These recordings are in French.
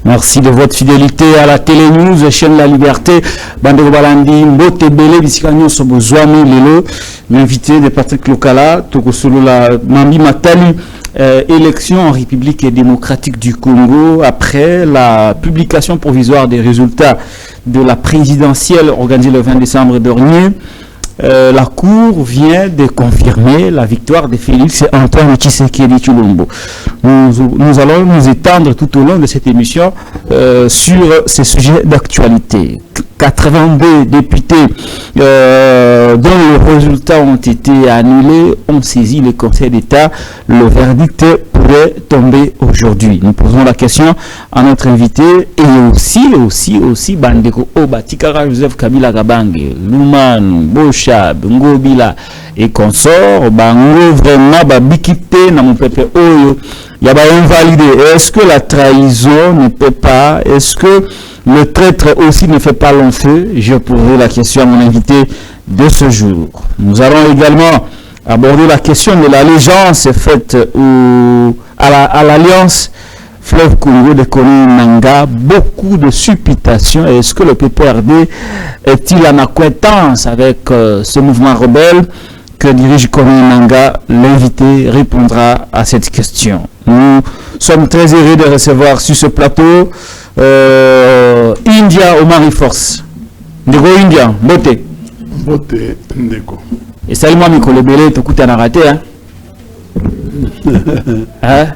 Merci de votre fidélité à la télé news, chaîne La Liberté. Bandego Balandi, Mbote Bele, Biskanyo Sobozwami Lelo, l'invité de Patrick Lokala, Tokosolo la Mambi Matali, élection en République démocratique du Congo après la publication provisoire des résultats de la présidentielle organisée le 20 décembre dernier. La Cour vient de confirmer la victoire de Félix Antoine Tshisekedi Tshilombo. Nous allons nous étendre tout au long de cette émission sur ces sujets d'actualité. 82 députés dont les résultats ont été annulés ont saisi le Conseil d'État. Le verdict pourrait tomber aujourd'hui. Nous posons la question à notre invité et aussi Bandeko Obatikara Joseph Kabila Gabange, Lumanu, Boshab, Ngobila et consorts. Bango vraiment babikite na mon peuple Oyo. Il y a invalidé. Est-ce que la trahison ne peut pas? Est-ce que le traître aussi ne fait pas long feu? Je poserai la question à mon invité de ce jour. Nous allons également aborder la question de l'allégeance faite à l'alliance Fleuve Congo de Koni Nanga. Beaucoup de supputations. Est-ce que le PPRD est-il en acquaintance avec ce mouvement rebelle que dirige Koni Nanga? L'invité répondra à cette question. Nous sommes très heureux de recevoir sur ce plateau India Omari Force. Ndeko India, Mbote. Mbote, Ndeko. Et salut moi Mikolo Belé, Tokuta na raté hein? Hein?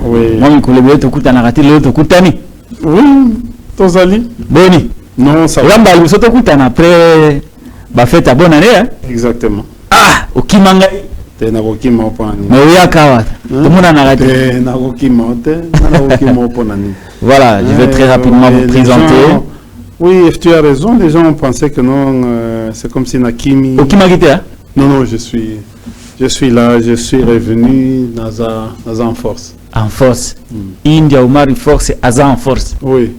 Oui. Moi Mikolo Belé, Tokuta na raté, le Tokutani. Oui, Tozali. Boni. Non, ça va. Lamba, le Tokuta na après, bah fête à bonne année hein? Exactement. Ah, Okimanga. Te na kokima oponani. Mais oui, Akawa. Tout le monde en a raté. Te na kokima, na kokima oponani. Voilà, je vais très rapidement vous présenter. Gens, oui, tu as raison, les gens ont pensé que non, c'est comme si Nakimi... Okimagite hein? Non, je suis là, je suis revenu dans en force. En force. India Omari Force et Aza en force. Oui.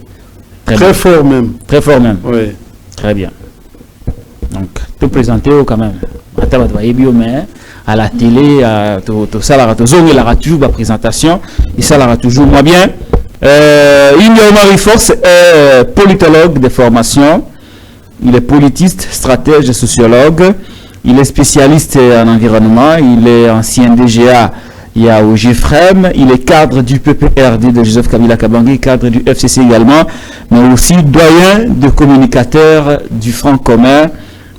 Très fort même. Très fort même. Oui. Très bien. Donc, te présenter quand même. Mais à la télé, ça la toujours la présentation. Et ça la toujours moins bien. India Omari Force est politologue de formation. Il est politiste, stratège et sociologue. Il est spécialiste en environnement. Il est ancien DGA. Il y a au GFREM. Il est cadre du PPRD de Joseph Kabila Kabange, cadre du FCC également, mais aussi doyen de communicateurs du Front commun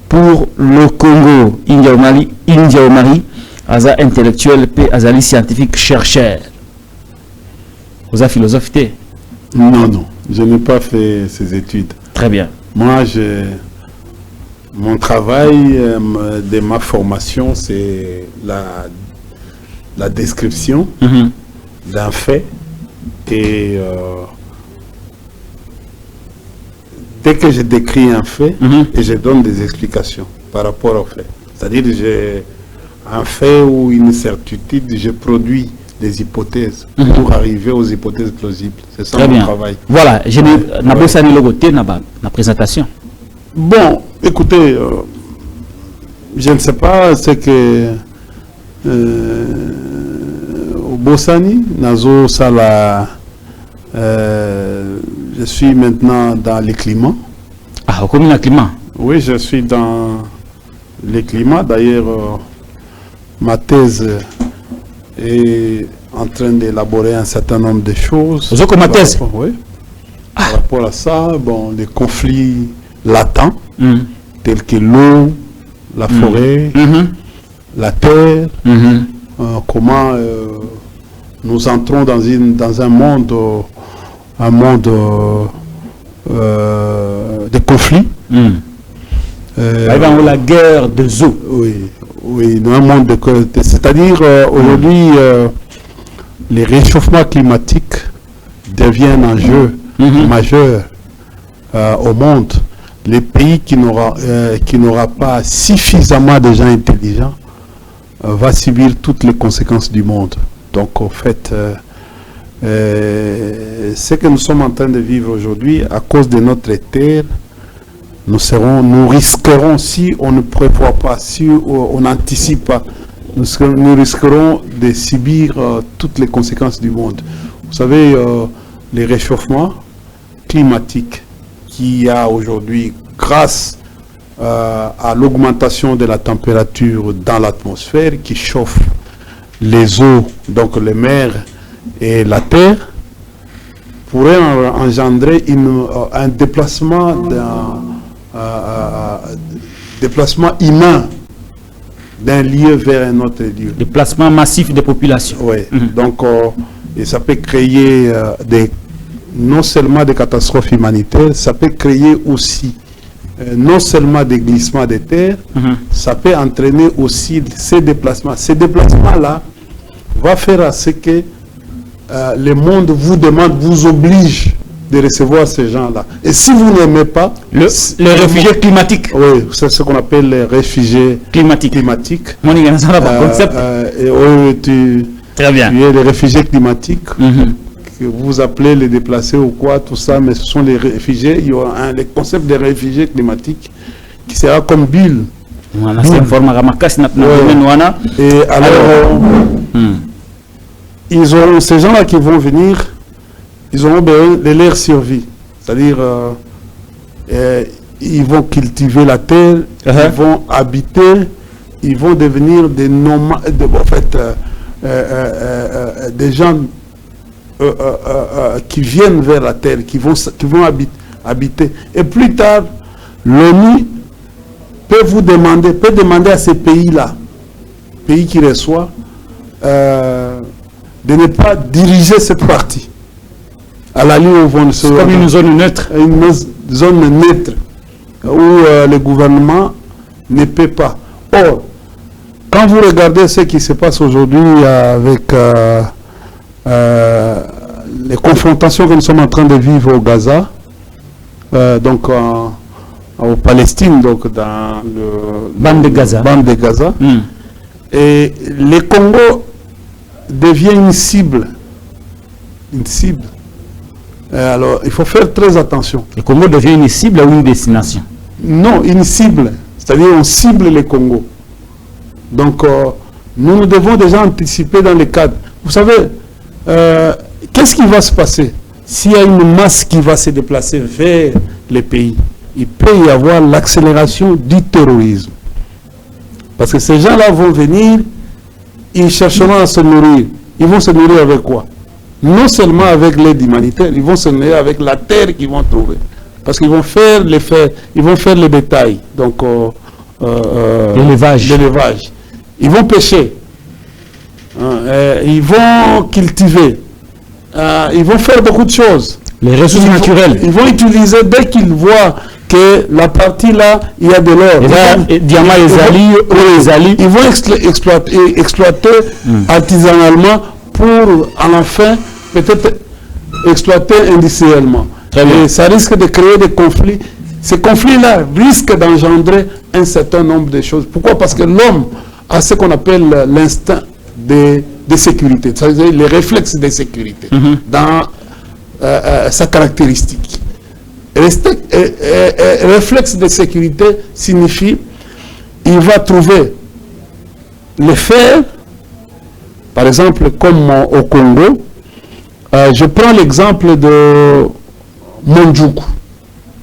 pour le Congo. India Omari, Aza intellectuel, P. Azali scientifique, chercheur. Vous avez philosophé? Non, je n'ai pas fait ces études. Très bien. Moi, mon travail de ma formation, c'est la description d'un fait et dès que je décris un fait, et je donne des explications par rapport au fait. C'est-à-dire j'ai un fait ou une certitude, je produis des hypothèses pour arriver aux hypothèses plausibles. C'est ça mon travail. Voilà, je n'ai pas ça ni logoté na présentation. Bon, écoutez, je ne sais pas ce que au Bossani, Nazo Sala, je suis maintenant dans les climats. Ah, comme le climat? Oui, je suis dans les climats. D'ailleurs, ma thèse est en train d'élaborer un certain nombre de choses. Vous avez ma thèse? Oui. Par rapport à ça, bon, les conflits latents, tels que l'eau, la forêt, la terre, comment nous entrons dans un monde de conflits. La guerre des eaux. Oui, dans un monde de... C'est-à-dire, aujourd'hui, les réchauffements climatiques deviennent un enjeu majeur au monde. Les pays qui n'aura pas suffisamment de gens intelligents va subir toutes les conséquences du monde. Donc, en fait, ce que nous sommes en train de vivre aujourd'hui, à cause de notre terre, nous risquerons, si on ne prévoit pas, si on n'anticipe pas, nous risquerons de subir toutes les conséquences du monde. Vous savez, les réchauffements climatiques qu'il y a aujourd'hui grâce à l'augmentation de la température dans l'atmosphère qui chauffe les eaux, donc les mers et la terre, pourrait engendrer un déplacement humain d'un lieu vers un autre lieu. Déplacement massif des populations. Oui, donc et ça peut créer non seulement des catastrophes humanitaires, ça peut créer aussi non seulement des glissements de terre, ça peut entraîner aussi ces déplacements. Ces déplacements-là vont faire à ce que le monde vous demande, vous oblige de recevoir ces gens-là. Et si vous n'aimez pas... Les réfugiés climatiques. Oui, c'est ce qu'on appelle les réfugiés climatiques. Très bien. Tu es les réfugiés climatiques, que vous appelez les déplacés ou quoi, tout ça, mais ce sont les réfugiés. Il y aura le concept des réfugiés climatiques qui sera comme Bill. Voilà, c'est et alors, ils auront, ces gens-là qui vont venir, ils auront besoin de leur survie. C'est-à-dire, ils vont cultiver la terre, ils vont habiter, ils vont devenir des nomades, en fait, des gens qui viennent vers la terre, qui vont habiter. Et plus tard, l'ONU peut demander à ces pays-là, pays qui reçoivent, de ne pas diriger cette partie. À la ligne où vont se... comme une zone neutre. Une zone neutre, où le gouvernement ne peut pas. Or, quand vous regardez ce qui se passe aujourd'hui avec les confrontations que nous sommes en train de vivre au Gaza, donc au Palestine, donc dans le bande de Gaza. Et le Congo devient une cible. Une cible. Alors, il faut faire très attention. Le Congo devient une cible ou une destination? Non, une cible. C'est-à-dire, on cible le Congo. Donc, nous devons déjà anticiper dans le cadre. Vous savez, qu'est-ce qui va se passer s'il y a une masse qui va se déplacer vers les pays? Il peut y avoir l'accélération du terrorisme. Parce que ces gens-là vont venir, ils chercheront à se nourrir. Ils vont se nourrir avec quoi? Non seulement avec l'aide humanitaire, ils vont se nourrir avec la terre qu'ils vont trouver. Parce qu'ils vont faire le bétail, donc l'élevage. Ils vont pêcher, ils vont cultiver, ils vont faire beaucoup de choses. Les ressources naturelles. Ils vont utiliser, dès qu'ils voient que la partie là, il y a de l'or. Ils vont exploiter artisanalement pour, à la fin, peut-être exploiter industriellement. Et ça risque de créer des conflits. Ces conflits-là risquent d'engendrer un certain nombre de choses. Pourquoi? Parce que l'homme a ce qu'on appelle l'instinct de sécurité, c'est-à-dire les réflexes de sécurité dans sa caractéristique. Réflexe de sécurité signifie il va trouver les fer, par exemple comme au Congo. Je prends l'exemple de Mondjouk.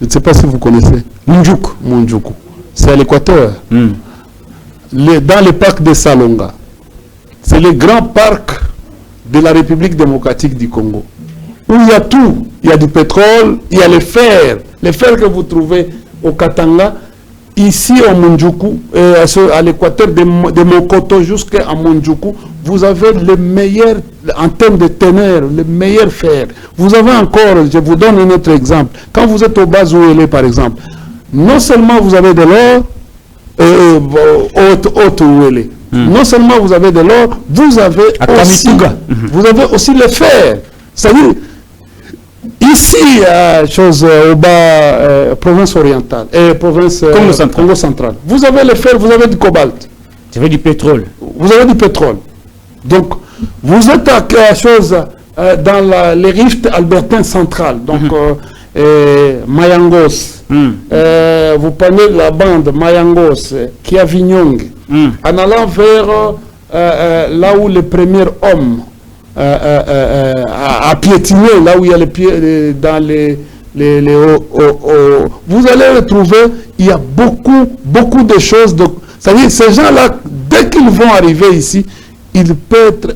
Je ne sais pas si vous connaissez. Mondjouk. C'est à l'équateur. Dans le parc de Salonga. C'est le grand parc de la République démocratique du Congo. Où il y a tout. Il y a du pétrole, il y a les fers. Les fers que vous trouvez au Katanga, ici au Mondjoukou, à l'équateur de Mokoto jusqu'à Mondjoukou, vous avez le meilleur, en termes de teneur, le meilleur fer. Vous avez encore, je vous donne un autre exemple. Quand vous êtes au Bazouélé, par exemple, non seulement vous avez de l'or, Haute-Ouélé, non seulement vous avez de l'or, vous avez aussi le fer. C'est-à-dire, ici, au bas, province orientale, province Congo central, vous avez le fer, vous avez du cobalt. Vous avez du pétrole. Vous avez du pétrole. Donc, vous êtes à dans les rifts albertains centrales, donc Mayangos. Vous prenez la bande Mayangos, Kiavinyong, en allant vers là où les premiers hommes à piétiner, là où il y a les pieds dans vous allez retrouver, il y a beaucoup de choses. C'est-à-dire, ces gens-là, dès qu'ils vont arriver ici, ils peuvent,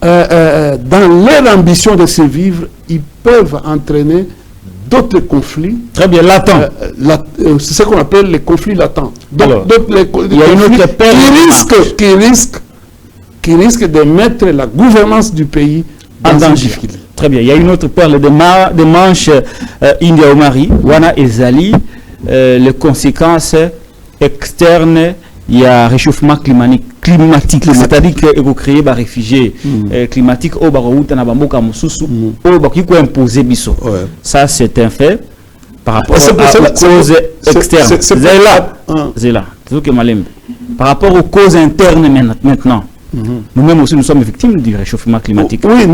dans leur ambition de survivre, ils peuvent entraîner d'autres conflits. Très bien, latents. C'est ce qu'on appelle les conflits latents. Donc, Alors, il y a une autre perte qui risque de mettre la gouvernance du pays en danger. Très bien. Il y a une autre perle de manche India au Mari, Wana et Zali, les conséquences externes, il y a réchauffement climatique. C'est-à-dire qu'il faut créer des réfugiés climatiques au Barout, na Bamboka Mususu, au Bakiko imposer Bisso. Ça, c'est un fait par rapport aux causes externes. C'est là. Par rapport aux causes internes maintenant. Nous-mêmes aussi, nous sommes victimes du réchauffement climatique. Oui,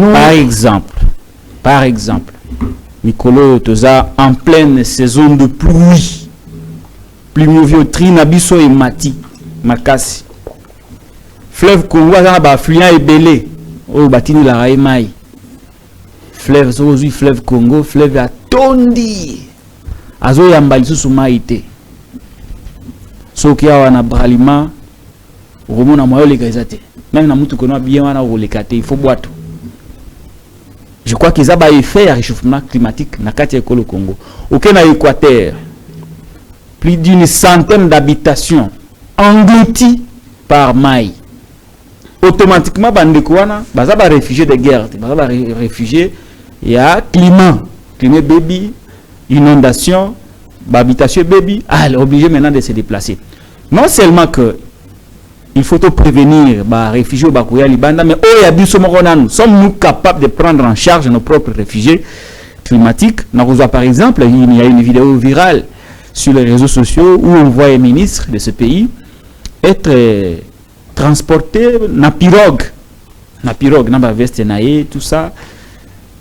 Par exemple, Nicolo Toza, en pleine saison de pluie, pluviométrie, Nabiso et Mati, Makasi. Fleuve Congo, affluent et belé, au Batini la Raïmaï. Fleuve Congo, fleuve à Tondi. Azo Yambali Soumaïté. Sokia wana Bralima, Romona Moyo les Gazate. Même dans Moutou Kono, bien wana ou les Kate, il faut boire tout. Je crois qu'ils ont fait un réchauffement climatique dans le Congo. Aucun Équateur, plus d'une centaine d'habitations englouties par maille. Automatiquement, les réfugiés de guerre, les réfugiés, il y a climat baby, inondation, habitation baby, elle est obligée maintenant de se déplacer. Non seulement que il faut prévenir les réfugiés au Bakoya Libanda, mais sommes-nous capables de prendre en charge nos propres réfugiés climatiques? Par exemple, il y a une vidéo virale sur les réseaux sociaux où on voit un ministre de ce pays être transporté na pirogue, na veste naïe, tout ça,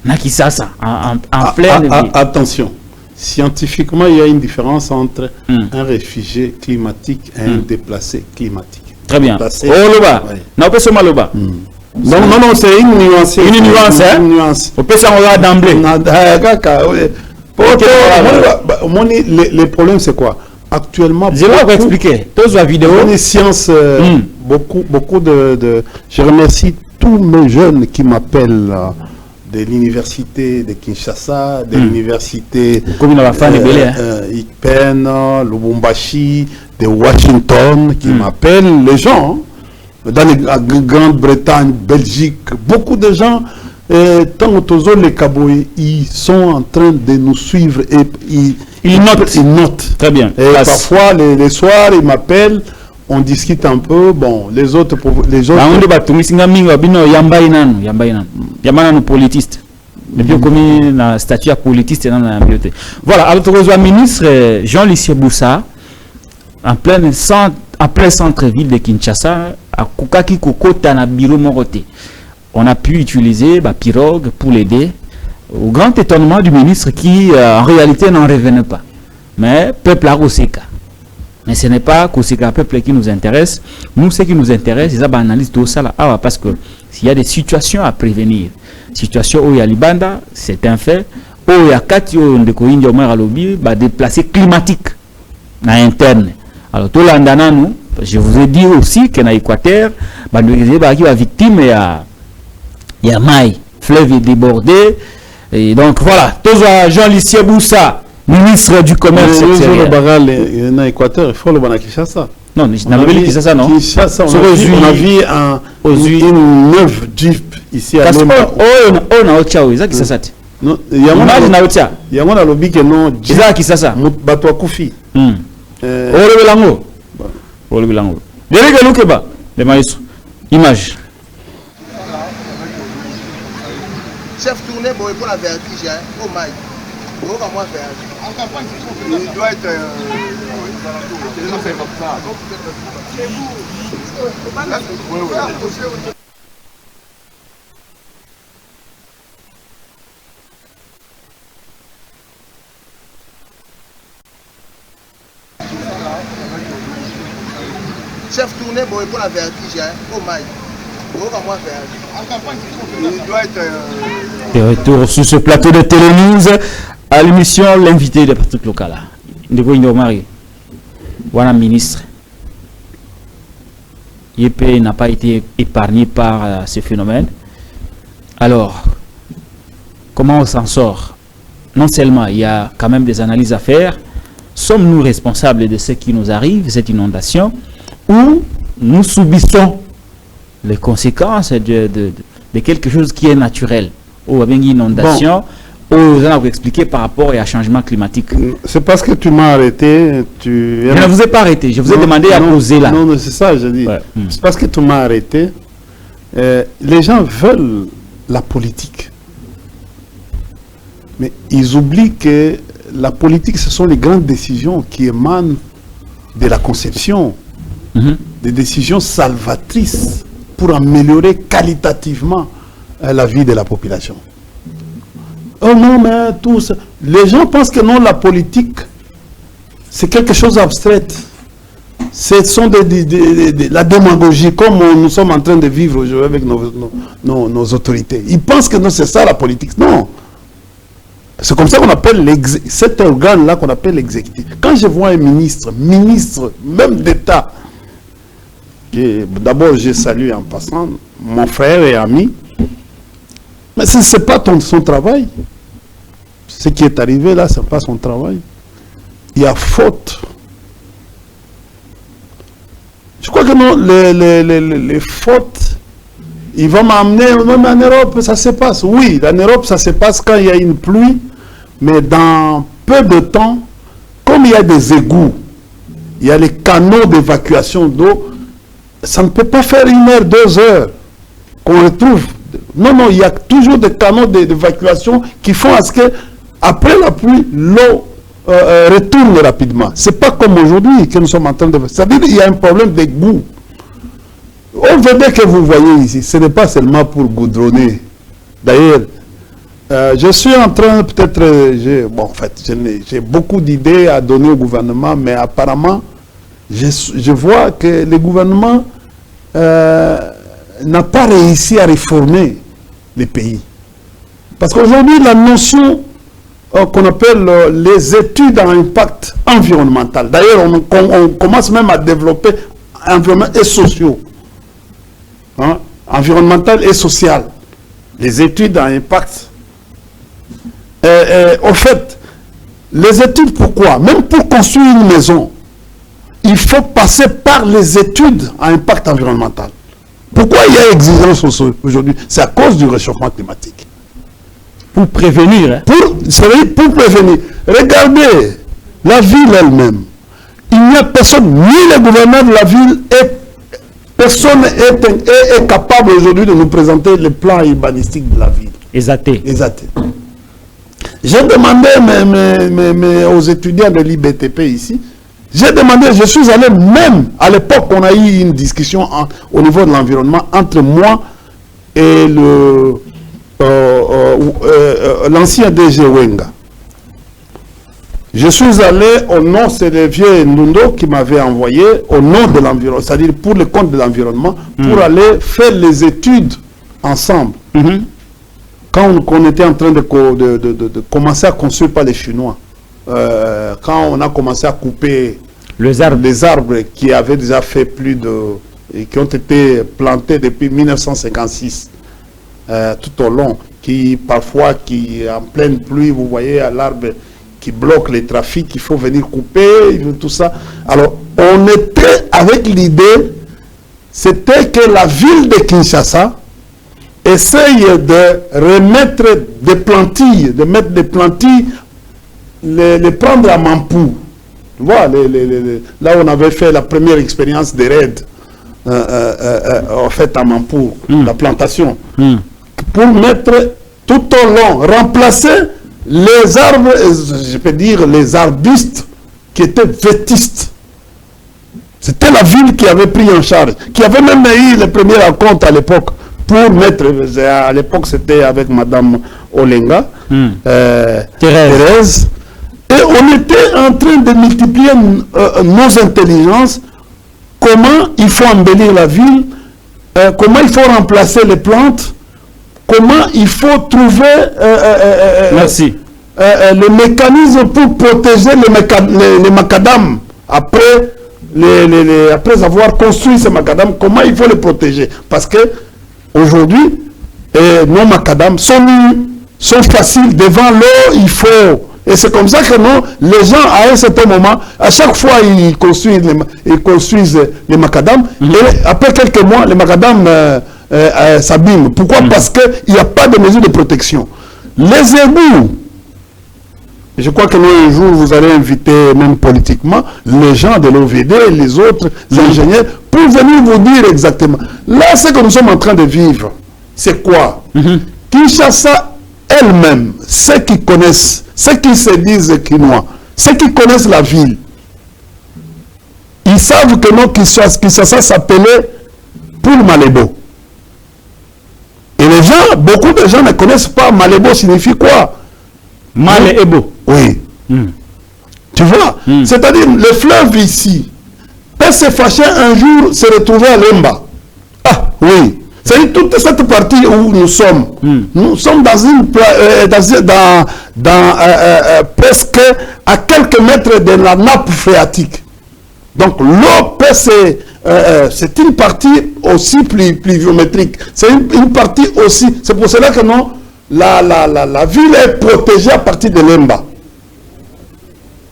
na Kisasa, en pleine ville. Attention. Scientifiquement, il y a une différence entre un réfugié climatique et un déplacé climatique. Très bien. Non, c'est une nuance. Une nuance. On peut s'en regarder d'emblée. Le problème, c'est quoi? Actuellement, je vais vous expliquer. Tous la vidéo. Les sciences, beaucoup de. Je remercie tous mes jeunes qui m'appellent de l'université de Kinshasa, de l'université IPEN, Lubumbashi, de Washington, qui m'appellent, les gens, dans la Grande-Bretagne, Belgique, beaucoup de gens, tant que les Kaboué, ils sont en train de nous suivre et ils notent. Très bien. Et parfois, les soirs, ils m'appellent, on discute un peu, bon, les autres... politiste. Depuis comme na statut politiste dans la bibliothèque. Voilà, alors le ministre Jean-Lucien Boussa en plein centre-ville de Kinshasa à Kukaki Kokota na bureau Moroté. On a pu utiliser la pirogue pour l'aider au grand étonnement du ministre qui en réalité n'en revenait pas. Mais peuple a Koseka. Mais ce n'est pas Koseka peuple qui nous intéresse. Nous, ce qui nous intéresse, c'est la analyse de ça là. Parce que s'il y a des situations à prévenir, situation où il y a Libanda, c'est un fait. Où il y a 4 déplacés climatiques interne. Alors, tout l'andana, nous, je vous ai dit aussi que dans l'Équateur, il y a victime, il y a maille, fleuve est débordé. Et donc voilà, tout Jean-Lucien Boussa, ministre du commerce extérieur. Il y a Équateur, il faut le Kinshasa. Non, on a vu Kinshasa, non? Kinshasa, on a vu une neuve Jeep ici à Lomba. On a Ocha, il y a Kinshasa. Non, il y a un lobby qui est non. Il y a Kinshasa. Batwa Koufi. Image. Chef tourné pour la vertige, oh my. Comment faire? Il doit être. Chef tourné pour la vertige, oh my. Il doit être... De retour sur ce plateau de Télénews à l'émission L'invité de Patrick Lokala. Ndeko Indomari, voilà ministre. Yepé n'a pas été épargné par ce phénomène. Alors, comment on s'en sort? Non seulement il y a quand même des analyses à faire, sommes-nous responsables de ce qui nous arrive, cette inondation, ou nous subissons les conséquences de quelque chose qui est naturel, ou bien une inondation, ou vous allez expliquer par rapport à changement climatique. C'est parce que tu m'as arrêté. Je ne vous ai pas arrêté, je vous ai demandé à poser là. Non, c'est ça, je dis. Ouais. C'est parce que tu m'as arrêté. Les gens veulent la politique. Mais ils oublient que la politique, ce sont les grandes décisions qui émanent de la conception, des décisions salvatrices pour améliorer qualitativement la vie de la population. Oh non, mais tout ça. Les gens pensent que non, la politique, c'est quelque chose d'abstrait. Ce sont la démagogie, comme nous sommes en train de vivre aujourd'hui avec nos autorités. Ils pensent que non, c'est ça la politique. Non. C'est comme ça qu'on appelle cet organe-là qu'on appelle l'exécutif. Quand je vois un ministre, même d'État, d'abord je salue en passant mon frère et ami, mais ce n'est pas son travail. Ce qui est arrivé là, ce n'est pas son travail. Il y a faute. Je crois que non, les fautes, ils vont m'amener, même en Europe, ça se passe. Oui, en Europe, ça se passe quand il y a une pluie, mais dans peu de temps, comme il y a des égouts, il y a les canaux d'évacuation d'eau, ça ne peut pas faire 1 heure, 2 heures qu'on retrouve. Non, non, il y a toujours des canaux d'évacuation qui font à ce que, après la pluie, l'eau retourne rapidement. Ce n'est pas comme aujourd'hui que nous sommes en train de... C'est-à-dire qu'il y a un problème d'égout. Au VD que vous voyez ici, ce n'est pas seulement pour goudronner. D'ailleurs, je suis en train, peut-être, bon, en fait, j'ai beaucoup d'idées à donner au gouvernement, mais apparemment, je vois que le gouvernement n'a pas réussi à réformer les pays. Parce qu'aujourd'hui, la notion qu'on appelle les études à impact environnemental, d'ailleurs, on commence même à développer environnement et sociaux. Hein, environnemental et social. Les études à impact. Au fait, les études, pourquoi? Même pour construire une maison, il faut passer par les études à impact environnemental. Pourquoi il y a exigence aujourd'hui? C'est à cause du réchauffement climatique. Pour prévenir. Hein? Pour prévenir. Regardez la ville elle-même. Il n'y a personne, ni le gouverneur de la ville, personne est capable aujourd'hui de nous présenter le plan urbanistiques de la ville. Exacté. J'ai demandé aux étudiants de l'IBTP ici, j'ai demandé, je suis allé même, à l'époque, on a eu une discussion au niveau de l'environnement entre moi et l'ancien DG Wenga. Je suis allé au nom, c'est le vieux Ndundo qui m'avait envoyé au nom de l'environnement, c'est-à-dire pour le compte de l'environnement, pour aller faire les études ensemble. Quand on était en train de commencer à construire par les Chinois, quand on a commencé à couper les arbres qui avaient déjà fait et qui ont été plantés depuis 1956 tout au long, qui parfois, en pleine pluie, vous voyez à l'arbre qui bloque les trafics, il faut venir couper, tout ça. Alors, on était avec l'idée, c'était que la ville de Kinshasa essaye de remettre des plantilles, de mettre des plantilles, les prendre à Mampou. Tu vois, là on avait fait la première expérience des raids, en fait à Mampou, la plantation. Pour mettre tout au long, remplacer les arbres, je peux dire les arbustes qui étaient vétustes. C'était la ville qui avait pris en charge, qui avait même eu les premiers rencontres à l'époque pour mettre, à l'époque c'était avec Madame Olenga, Thérèse, et on était en train de multiplier nos intelligences, comment il faut embellir la ville, comment il faut remplacer les plantes, comment il faut trouver Merci. le mécanisme pour protéger les macadams après, après avoir construit ces macadams, comment il faut les protéger. Parce que aujourd'hui, nos macadams sont faciles devant l'eau, il faut. Et c'est comme ça que non, les gens, à un certain moment, à chaque fois, ils construisent les macadams. Et après quelques mois, les macadams s'abîment. Pourquoi? Parce qu'il n'y a pas de mesure de protection. Les égouts, je crois que un jour, vous allez inviter, même politiquement, les gens de l'OVD et les autres ingénieurs pour venir vous dire exactement. Là, ce que nous sommes en train de vivre, c'est quoi? Kinshasa elle-même, ceux qui connaissent, ceux qui se disent Kinois, ceux qui connaissent la ville, ils savent que non, Kinshasa s'appelait Poul Malébo. Et les gens, beaucoup de gens ne connaissent pas Malébo signifie quoi? Malébo. Oui. Tu vois? C'est-à-dire, le fleuve ici peut se fâcher un jour, se retrouver à Lemba. Ah, oui. C'est toute cette partie où nous sommes. Nous sommes dans presque à quelques mètres de la nappe phréatique. Donc l'eau c'est une partie aussi pluviométrique. C'est une partie aussi. C'est pour cela que non, la ville est protégée à partir de l'Emba.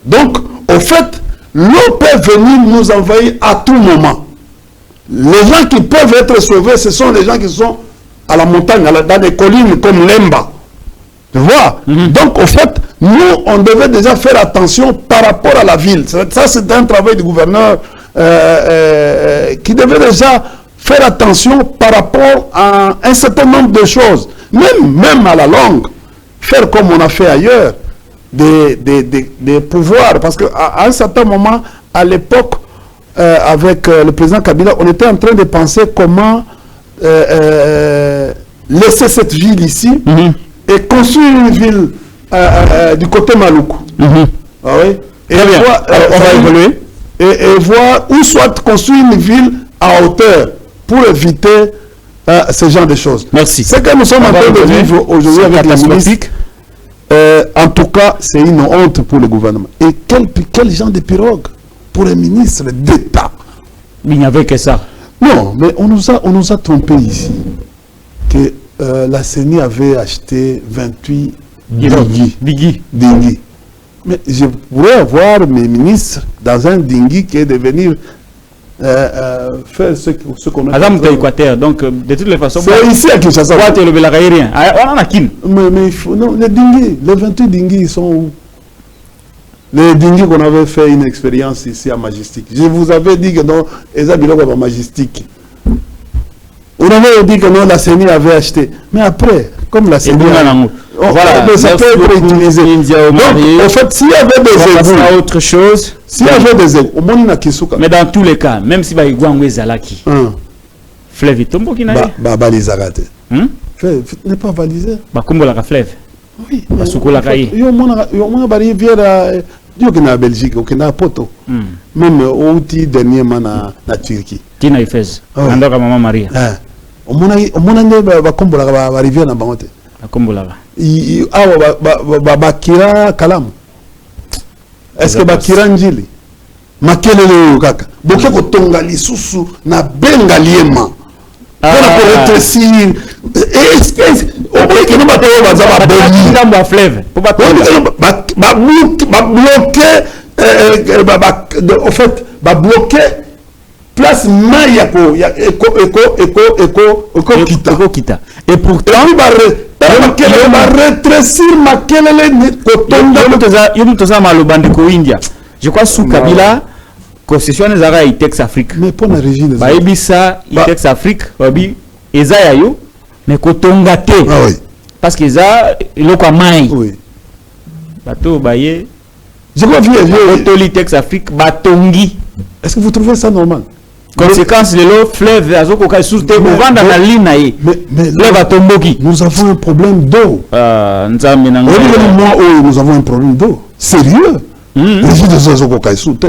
Donc, au fait, l'eau peut venir nous envahir à tout moment. Les gens qui peuvent être sauvés, ce sont les gens qui sont à la montagne, dans des collines comme l'Emba. Tu vois? Donc, au fait, nous, on devait déjà faire attention par rapport à la ville. Ça, c'est un travail du gouverneur qui devait déjà faire attention par rapport à un certain nombre de choses. Même à la longue, faire comme on a fait ailleurs, des pouvoirs. Parce qu'à un certain moment, à l'époque, avec le président Kabila, on était en train de penser comment laisser cette ville ici et construire une ville du côté Maluku. Ah oui. Et voir, on va évoluer. Et voir où soit construire une ville à hauteur pour éviter ce genre de choses. Merci. Ce que nous sommes en train de vivre aujourd'hui avec la ministre, en tout cas, c'est une honte pour le gouvernement. Et quel genre de pirogue pour un ministre d'État? Il n'y avait que ça. Non, mais on nous a trompé ici. Que la CENI avait acheté 28 dinghy. Mais je pourrais avoir mes ministres dans un dinghy qui est de venir faire ce qu'on a fait. Équateur, donc de toutes les façons. C'est ici à Kinshasa. On en a qui? Mais il faut, non, les dinghy, les 28 dinghy, ils sont où? Les dinghy qu'on avait fait une expérience ici à Majestic. Je vous avais dit que non, les habitants à Majestic. On avait dit que non, la CENI avait acheté. Mais après, comme la CENI. Voilà, ça peut être utilisé. Donc, en fait, s'il y avait des égouts, autre chose. S'il y avait des égouts, au moins mais dans tous les cas, même si Baïgouangwe Zalaki, fleuve est tombé qui n'a pas. Balisagate. Fleuve n'est pas balisé. Bakumbo la fleuve. Oui. Basuko la caille. Il y a moins de rivière. Dieu qui est en Belgique, qui est en Poto. Même au outil dernièrement na Turquie. Tina Ifez. Andoka Maman Maria. Au moins, Bakumbo la rivière na Bangote. Bakumbo la. Bakira Kalamu. Est-ce que Bakira Njili? Makelele kaka. Boke ko tonga lisusu na benga liema. Pour rétrécir. Est-ce que au bout que nous battons bazaba boni dans la fleuve. Pour ba bloquer en fait ba bloquer place Mayako eko kita. Et pourtant je crois sous Kabila concession les ara Itex Afrique mais pour la région ba ebisa Itex Afrique babi eza yayo mais kotonga te parce que ça iloko mai oui bato baye je crois vieux Itex Afrique batongi. Est-ce que vous trouvez ça normal? Conséquence de l'eau fleuve azoko ka sous te vendre na ligne aye mais fleuve atomboki. Nous avons un problème d'eau. Nzambe na nous avons un problème d'eau sérieux. Les gens de azoko ka sous te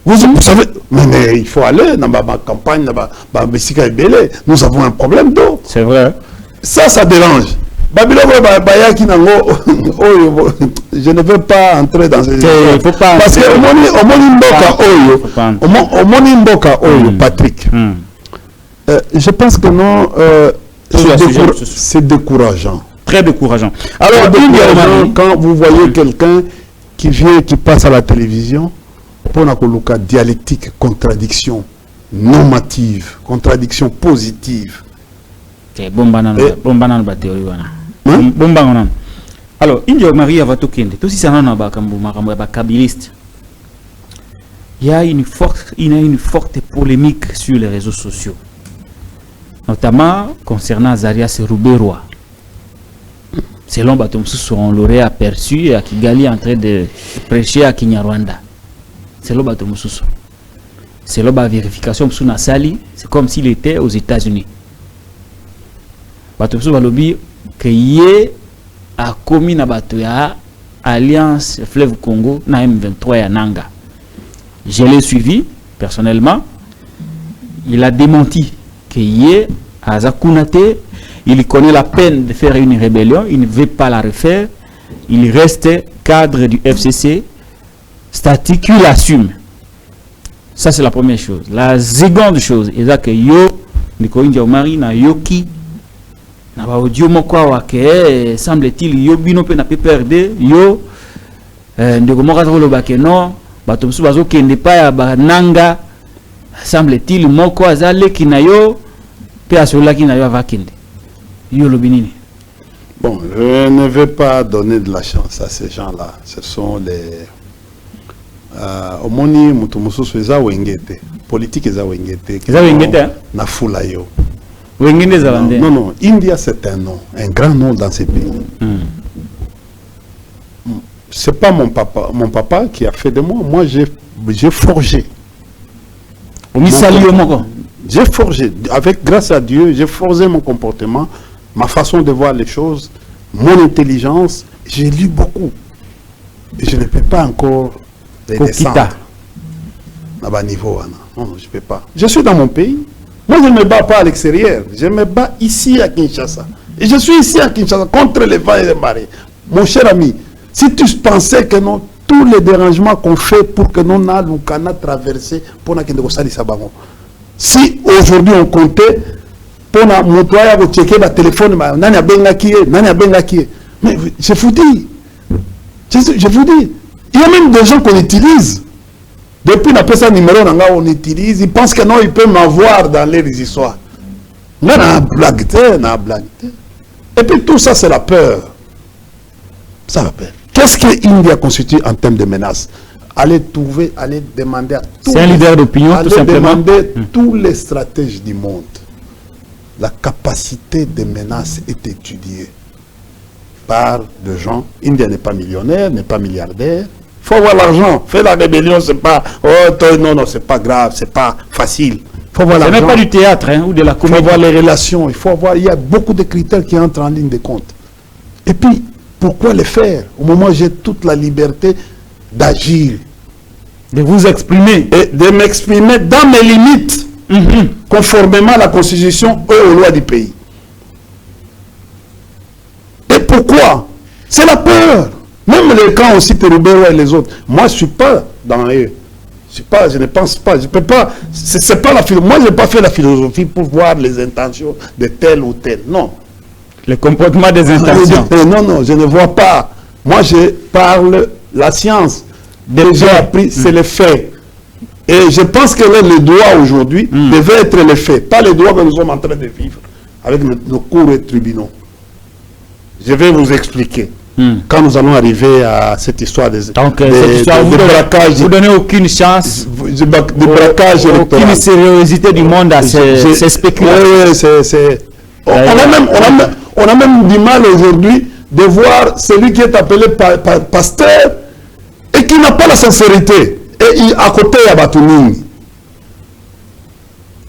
Vous savez, mais il faut aller dans ma campagne, dans Messika et Belé. Nous avons un problème d'eau. C'est vrai. Ça dérange. Je ne veux pas entrer dans ces histoires. Parce que au Mboka Oyo, Patrick, je pense que non, c'est décourageant. Très décourageant. Alors, quand vous voyez quelqu'un qui vient, qui passe à la télévision, pour la dialectique, contradiction normative, contradiction positive. Alors, India Maria va tout kende. Tout si ça n'a pas kabiliste. Il y a une forte polémique sur les réseaux sociaux, notamment concernant Zarias Ruberwa. Selon Batom on l'aurait aperçu à Kigali en train de prêcher à Kinyarwanda. Selon Batom selon la vérification sous Nassali, c'est comme s'il était aux États-Unis. Batom va lobby que yé a commis na batoya Alliance Fleuve Congo na M23 à Nanga. Je l'ai suivi personnellement. Il a démenti que yé à Zakunate, il connaît la peine de faire une rébellion, il ne veut pas la refaire. Il reste cadre du FCC, statique, il assume. Ça, c'est la première chose. La seconde chose, c'est que yo, Nico India Omari, na yoki, na ba audio moko wake, semble-t-il, yo bino pe na PPRD, yo, ndeko moka tolo bake non, bato msu bazo kende pa ya ba nanga, semble-t-il, moko azale ki na yo, pe asola ki na yo avakende. Yo lo binini. Bon, je ne vais pas donner de la chance à ces gens-là. Ce sont les... Omoni mutumosusu eza wengete. Politique eza wengete. Eza wengete? Na fula yo. Wengete za bande? Non, non. India, c'est un nom. Un grand nom dans ces pays. C'est pas mon papa qui a fait de moi. Moi, j'ai forgé. J'ai forgé. Grâce à Dieu, j'ai forgé mon comportement, ma façon de voir les choses, mon intelligence. J'ai lu beaucoup. Et je ne peux pas encore descendre à bas niveau. Non, je ne peux pas. Je suis dans mon pays. Moi, je ne me bats pas à l'extérieur. Je me bats ici à Kinshasa. Et je suis ici à Kinshasa contre les vents et les marées. Mon cher ami, si tu pensais que non, tous les dérangements qu'on fait pour que nous n'allons qu'à traverser pour que nous ne si aujourd'hui on comptait pour mon toit pour checker le téléphone, mais je vous dis, il y a même des gens qu'on utilise. Depuis la personne numéro on utilise, ils pensent que non, ils peuvent m'avoir dans les histoires. Et puis tout ça, c'est la peur. Ça va peur. Qu'est-ce que l'India constitue en termes de menaces? Allez trouver, allez demander à tous. C'est un leader d'opinion, tout simplement. Demander tous les stratèges du monde. La capacité de menaces est étudiée par des gens. India n'est pas millionnaire, n'est pas milliardaire. Il faut avoir l'argent. Faire la rébellion, c'est pas. Oh, non, c'est pas grave, c'est pas facile. Ce n'est pas du théâtre ou de la comédie. Il faut avoir les relations. Il y a beaucoup de critères qui entrent en ligne de compte. Et puis, pourquoi les faire? Au moment où j'ai toute la liberté d'agir, de vous exprimer, et de m'exprimer dans mes limites, conformément à la constitution et aux lois du pays. Et pourquoi? C'est la peur. Même les camps aussi, Terubero et les autres. Moi, je ne suis pas dans eux. Je ne pense pas. Je peux pas. C'est pas la philosophie. Moi, je n'ai pas fait la philosophie pour voir les intentions de tel ou tel. Non. Le comportement des intentions. Non, je ne vois pas. Moi, je parle la science. J'ai appris, c'est les faits. Et je pense que le droit aujourd'hui devait être les faits, pas les droits que nous sommes en train de vivre avec nos cours et tribunaux. Je vais vous expliquer. Quand nous allons arriver à cette histoire de braquage, vous donnez aucune chance de braquage électoral. Aucune sérieuxité du monde à ces spéculations. On a même du mal aujourd'hui de voir celui qui est appelé pasteur et qui n'a pas la sincérité. Et à côté, il y a Batounini.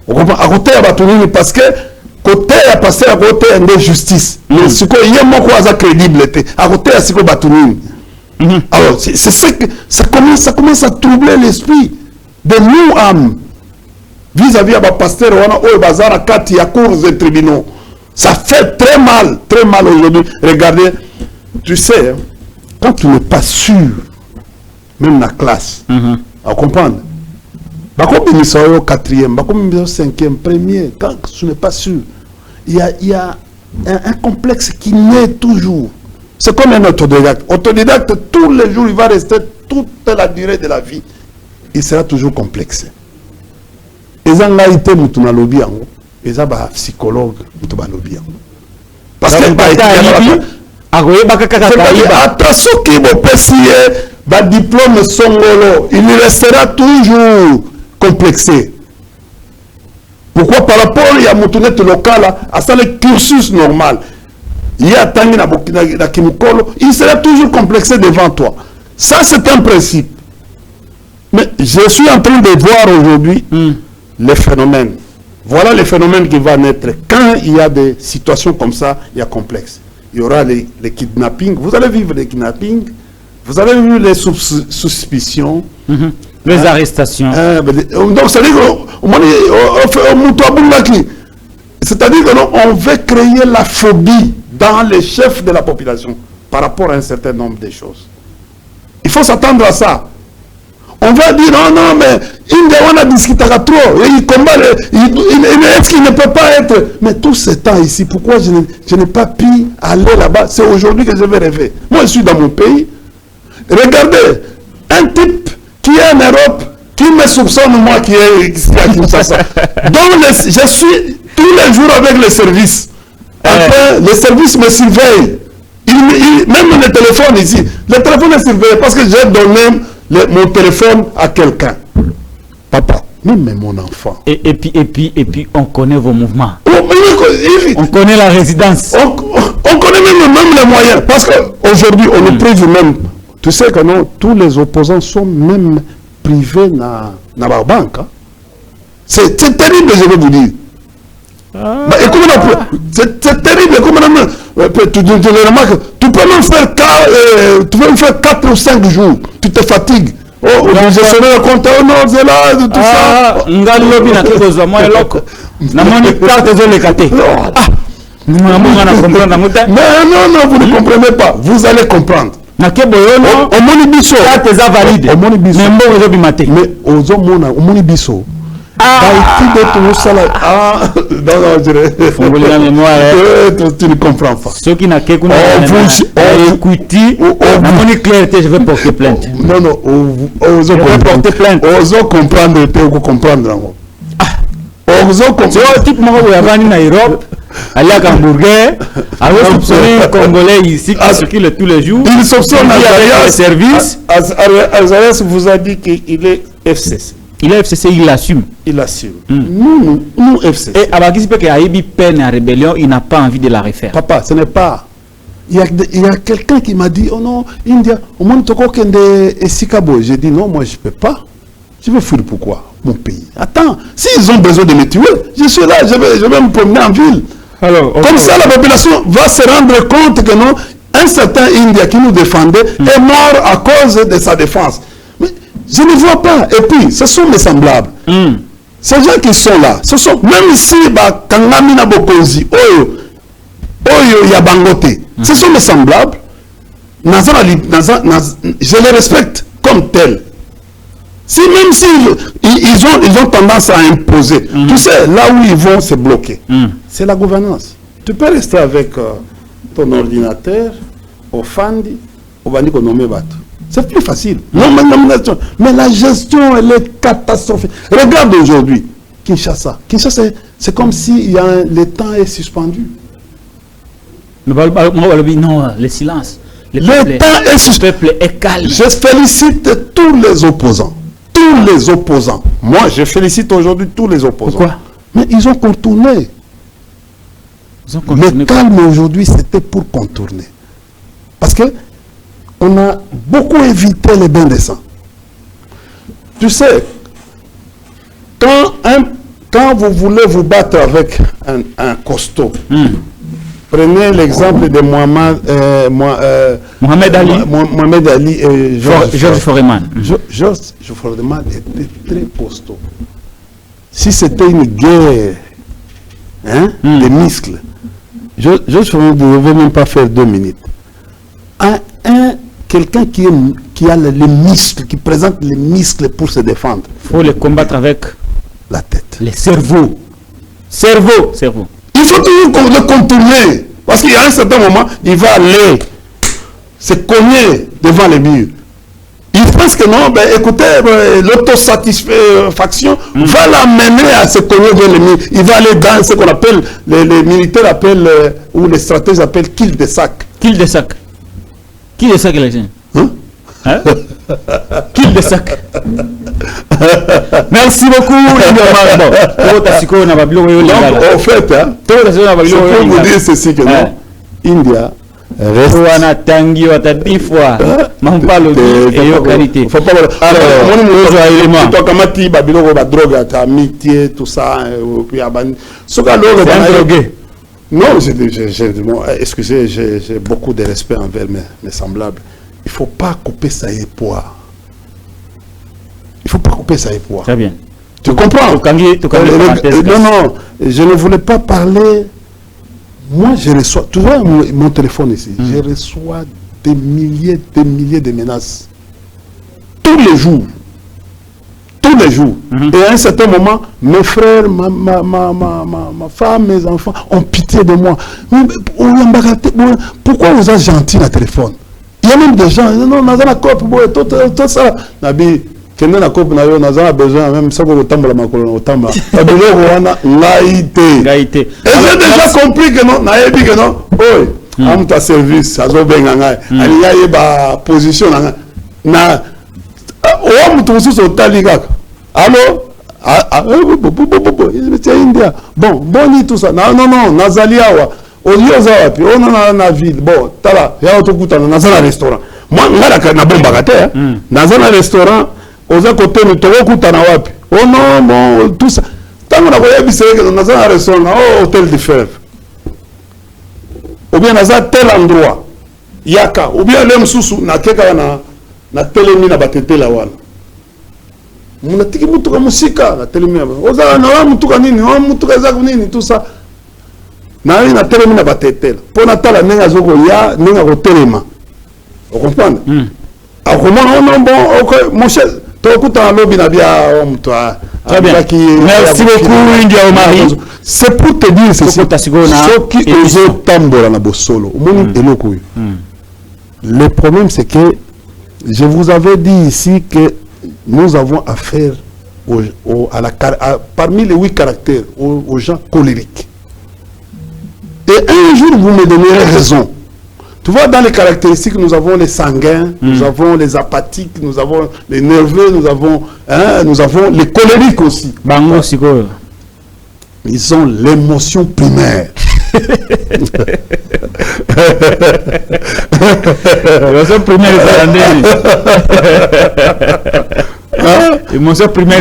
Vous comprenez? À côté, il y a Batounini parce que côté, il y a pasteur, à côté, il y a une justice. Mais ce qu'il y a moins quoi crédible. À côté, il y a Batounini. Alors, c'est ça que ça commence à troubler l'esprit de nous-âmes vis-à-vis à pasteur ou bazar à quatre à cours et tribunaux. Ça fait très mal aujourd'hui. Regardez, tu sais, quand tu n'es pas sûr, même la classe, à comprendre. Comme il au quatrième, comme il au cinquième, premier, quand tu n'es pas sûr, il y a un complexe qui naît toujours. C'est comme un autodidacte. Autodidacte, tous les jours, il va rester toute la durée de la vie. Il sera toujours complexé. Et ça, là, il et ça, psychologue, parce que attention qui va passer diplôme songolo, il restera toujours complexé. Pourquoi? Par rapport à mon local, à ça le cursus normal. Il y a tant il sera toujours complexé devant toi. Ça, c'est un principe. Mais je suis en train de voir aujourd'hui les phénomènes. Voilà les phénomènes qui vont naître. Quand il y a des situations comme ça, il y a complexe. Il y aura les kidnappings. Vous allez vivre les kidnappings. Vous avez vu les suspicions. Les arrestations. Donc, c'est-à-dire qu'on veut créer la phobie dans les chefs de la population par rapport à un certain nombre de choses. Il faut s'attendre à ça. On va dire non, mais on a discuté trop. Il combat. Est-ce qu'il ne peut pas être. Mais tout ce temps ici, pourquoi je n'ai pas pu aller là-bas? C'est aujourd'hui que je vais rêver. Moi, je suis dans mon pays. Regardez, un type qui est en Europe, qui me soupçonne, moi qui est ici à Kinshasa. Donc, je suis tous les jours avec les services. Après, les services me surveillent. Même le téléphone ici, le téléphone est surveillé parce que j'ai donné mon téléphone à quelqu'un. Papa, même mon enfant. Et puis, on connaît vos mouvements. On connaît la résidence. On connaît même les moyens. Parce qu'aujourd'hui, on est privé même. Tu sais que non, tous les opposants sont même privés dans la banque. Hein. C'est terrible, je vais vous dire. C'est terrible. Tu peux même faire 4 ou 5 jours. Tu te fatigues. Je serai le compte. Non, c'est là, tout ça. Non, vous ne comprenez pas. Vous allez comprendre. Mais tu ne comprends pas. Ceux qui n'ont qu'écouté, je vais porter plainte. Non, osons porter plainte. Osons comprendre, comprendre. C'est type moi où il y a en Europe, aller à Hamburger, avec un Congolais ici qui circule tous les jours. Il soupçonne les services. Azarias vous a dit qu'il est FCC. Il est FCC, il l'assume. Il assume. Nous FCC. Et à Bakis Peke Aïbi peine en rébellion, il n'a pas envie de la refaire. Papa, ce n'est pas. Il y a quelqu'un qui m'a dit, oh non, India, au moins toko kende esikabo. J'ai dit non, moi je ne peux pas. Je vais fuir pourquoi? Mon pays. Attends, s'ils ont besoin de me tuer, je suis là, je vais me promener en ville. Alors, comme ça, la population va se rendre compte que non, un certain Indien qui nous défendait est mort à cause de sa défense. Mais je ne vois pas. Et puis, ce sont mes semblables. Ces gens qui sont là, ce sont, même si Kangamina Bokonzi, Oyo Yabangote, ce sont mes semblables. Je les respecte comme tels. Si même ils ont tendance à imposer, tu sais, là où ils vont se bloquer, c'est la gouvernance. Tu peux rester avec ton ordinateur, au Fandi, au Bani Konomé Bato. C'est plus facile. Mais la gestion, elle est catastrophique. Regarde aujourd'hui, Kinshasa. Kinshasa, c'est comme si le temps est suspendu. Non, le silence. Le temps est suspendu. Le peuple est calme. Je félicite tous les opposants. Tous les opposants. Moi, je félicite aujourd'hui tous les opposants. Pourquoi? Mais ils ont contourné. Le calme aujourd'hui, c'était pour contourner. Parce que on a beaucoup évité les bains de sang. Tu sais, quand vous voulez vous battre avec un costaud, Prenez l'exemple de Mohamed Ali. Mohamed Ali et Georges Foreman. Georges Foreman était très costaud. Si c'était une guerre des muscles, Georges Foreman ne devait même pas faire 2 minutes. Quelqu'un qui a les muscles, qui présente les muscles pour se défendre. Il faut les combattre avec la tête. Les cerveaux. Cerveau. Il faut toujours le contourner. Parce qu'il y a un certain moment, il va aller se cogner devant les murs. Il pense que non, écoutez, l'autosatisfaction va l'amener à se cogner devant les murs. Il va aller dans ce qu'on appelle, les militaires appellent, ou les stratèges appellent kill de sac. Kill de sac. Qui est ça que les gens? Kill de sac. Merci beaucoup. En fait, je peux vous dire ceci que non, India reste. Non, excusez, j'ai beaucoup de respect envers mes semblables. Il ne faut pas couper ça et poire. Il ne faut pas couper ça et poire. Très bien. Tu comprends? Non, je ne voulais pas parler. Moi, je reçois, tu vois mon téléphone ici, je reçois des milliers de menaces. Tous les jours. Et à un certain moment, mes frères, ma femme, mes enfants ont pitié de moi. Pourquoi vous êtes gentil dans le téléphone? Il y a même des gens, non, on a la coupe, tout ça. Nabi, quand on a besoin, même ça, on a gaïté. Et j'ai déjà compris que non, que non, oui, ta service, ça va bien, il y a une position. Allô? C'est India. Bon, tout ça. Non, Nazaliawa. Au lieu on a ville. Bon, tala, il y a un restaurant. Moi, je suis un bon bagatelle. Dans un restaurant, aux côtés, nous avons oh non, bon, tout ça. Tant qu'on a dans un restaurant, hôtel de fèvre. Ou bien dans un tel endroit, Yaka. Ou bien l'homme sous, na tel ennemi, na batete la wala. Munatiki mutuka musika na telemia oza na mutuka nini mutuka za nini tout ça na ina telemina batetela pona tala nenga zoko ya nenga ko telema on comprend akomona bon OK mon cher to kuta lobby na bia mutwa très bien merci beaucoup India Omari c'est pour te dire ceci ce qui ozo tambola na bosolo moni eloko le problème c'est que je vous avais dit ici que nous avons affaire parmi les 8 caractères aux gens colériques. Et un jour, vous me donnerez raison. Tu vois, dans les caractéristiques, nous avons les sanguins, nous avons les apathiques, nous avons les nerveux, nous avons les colériques aussi. Bango, ils ont l'émotion primaire. L'émotion primaire, L'émotion primaire,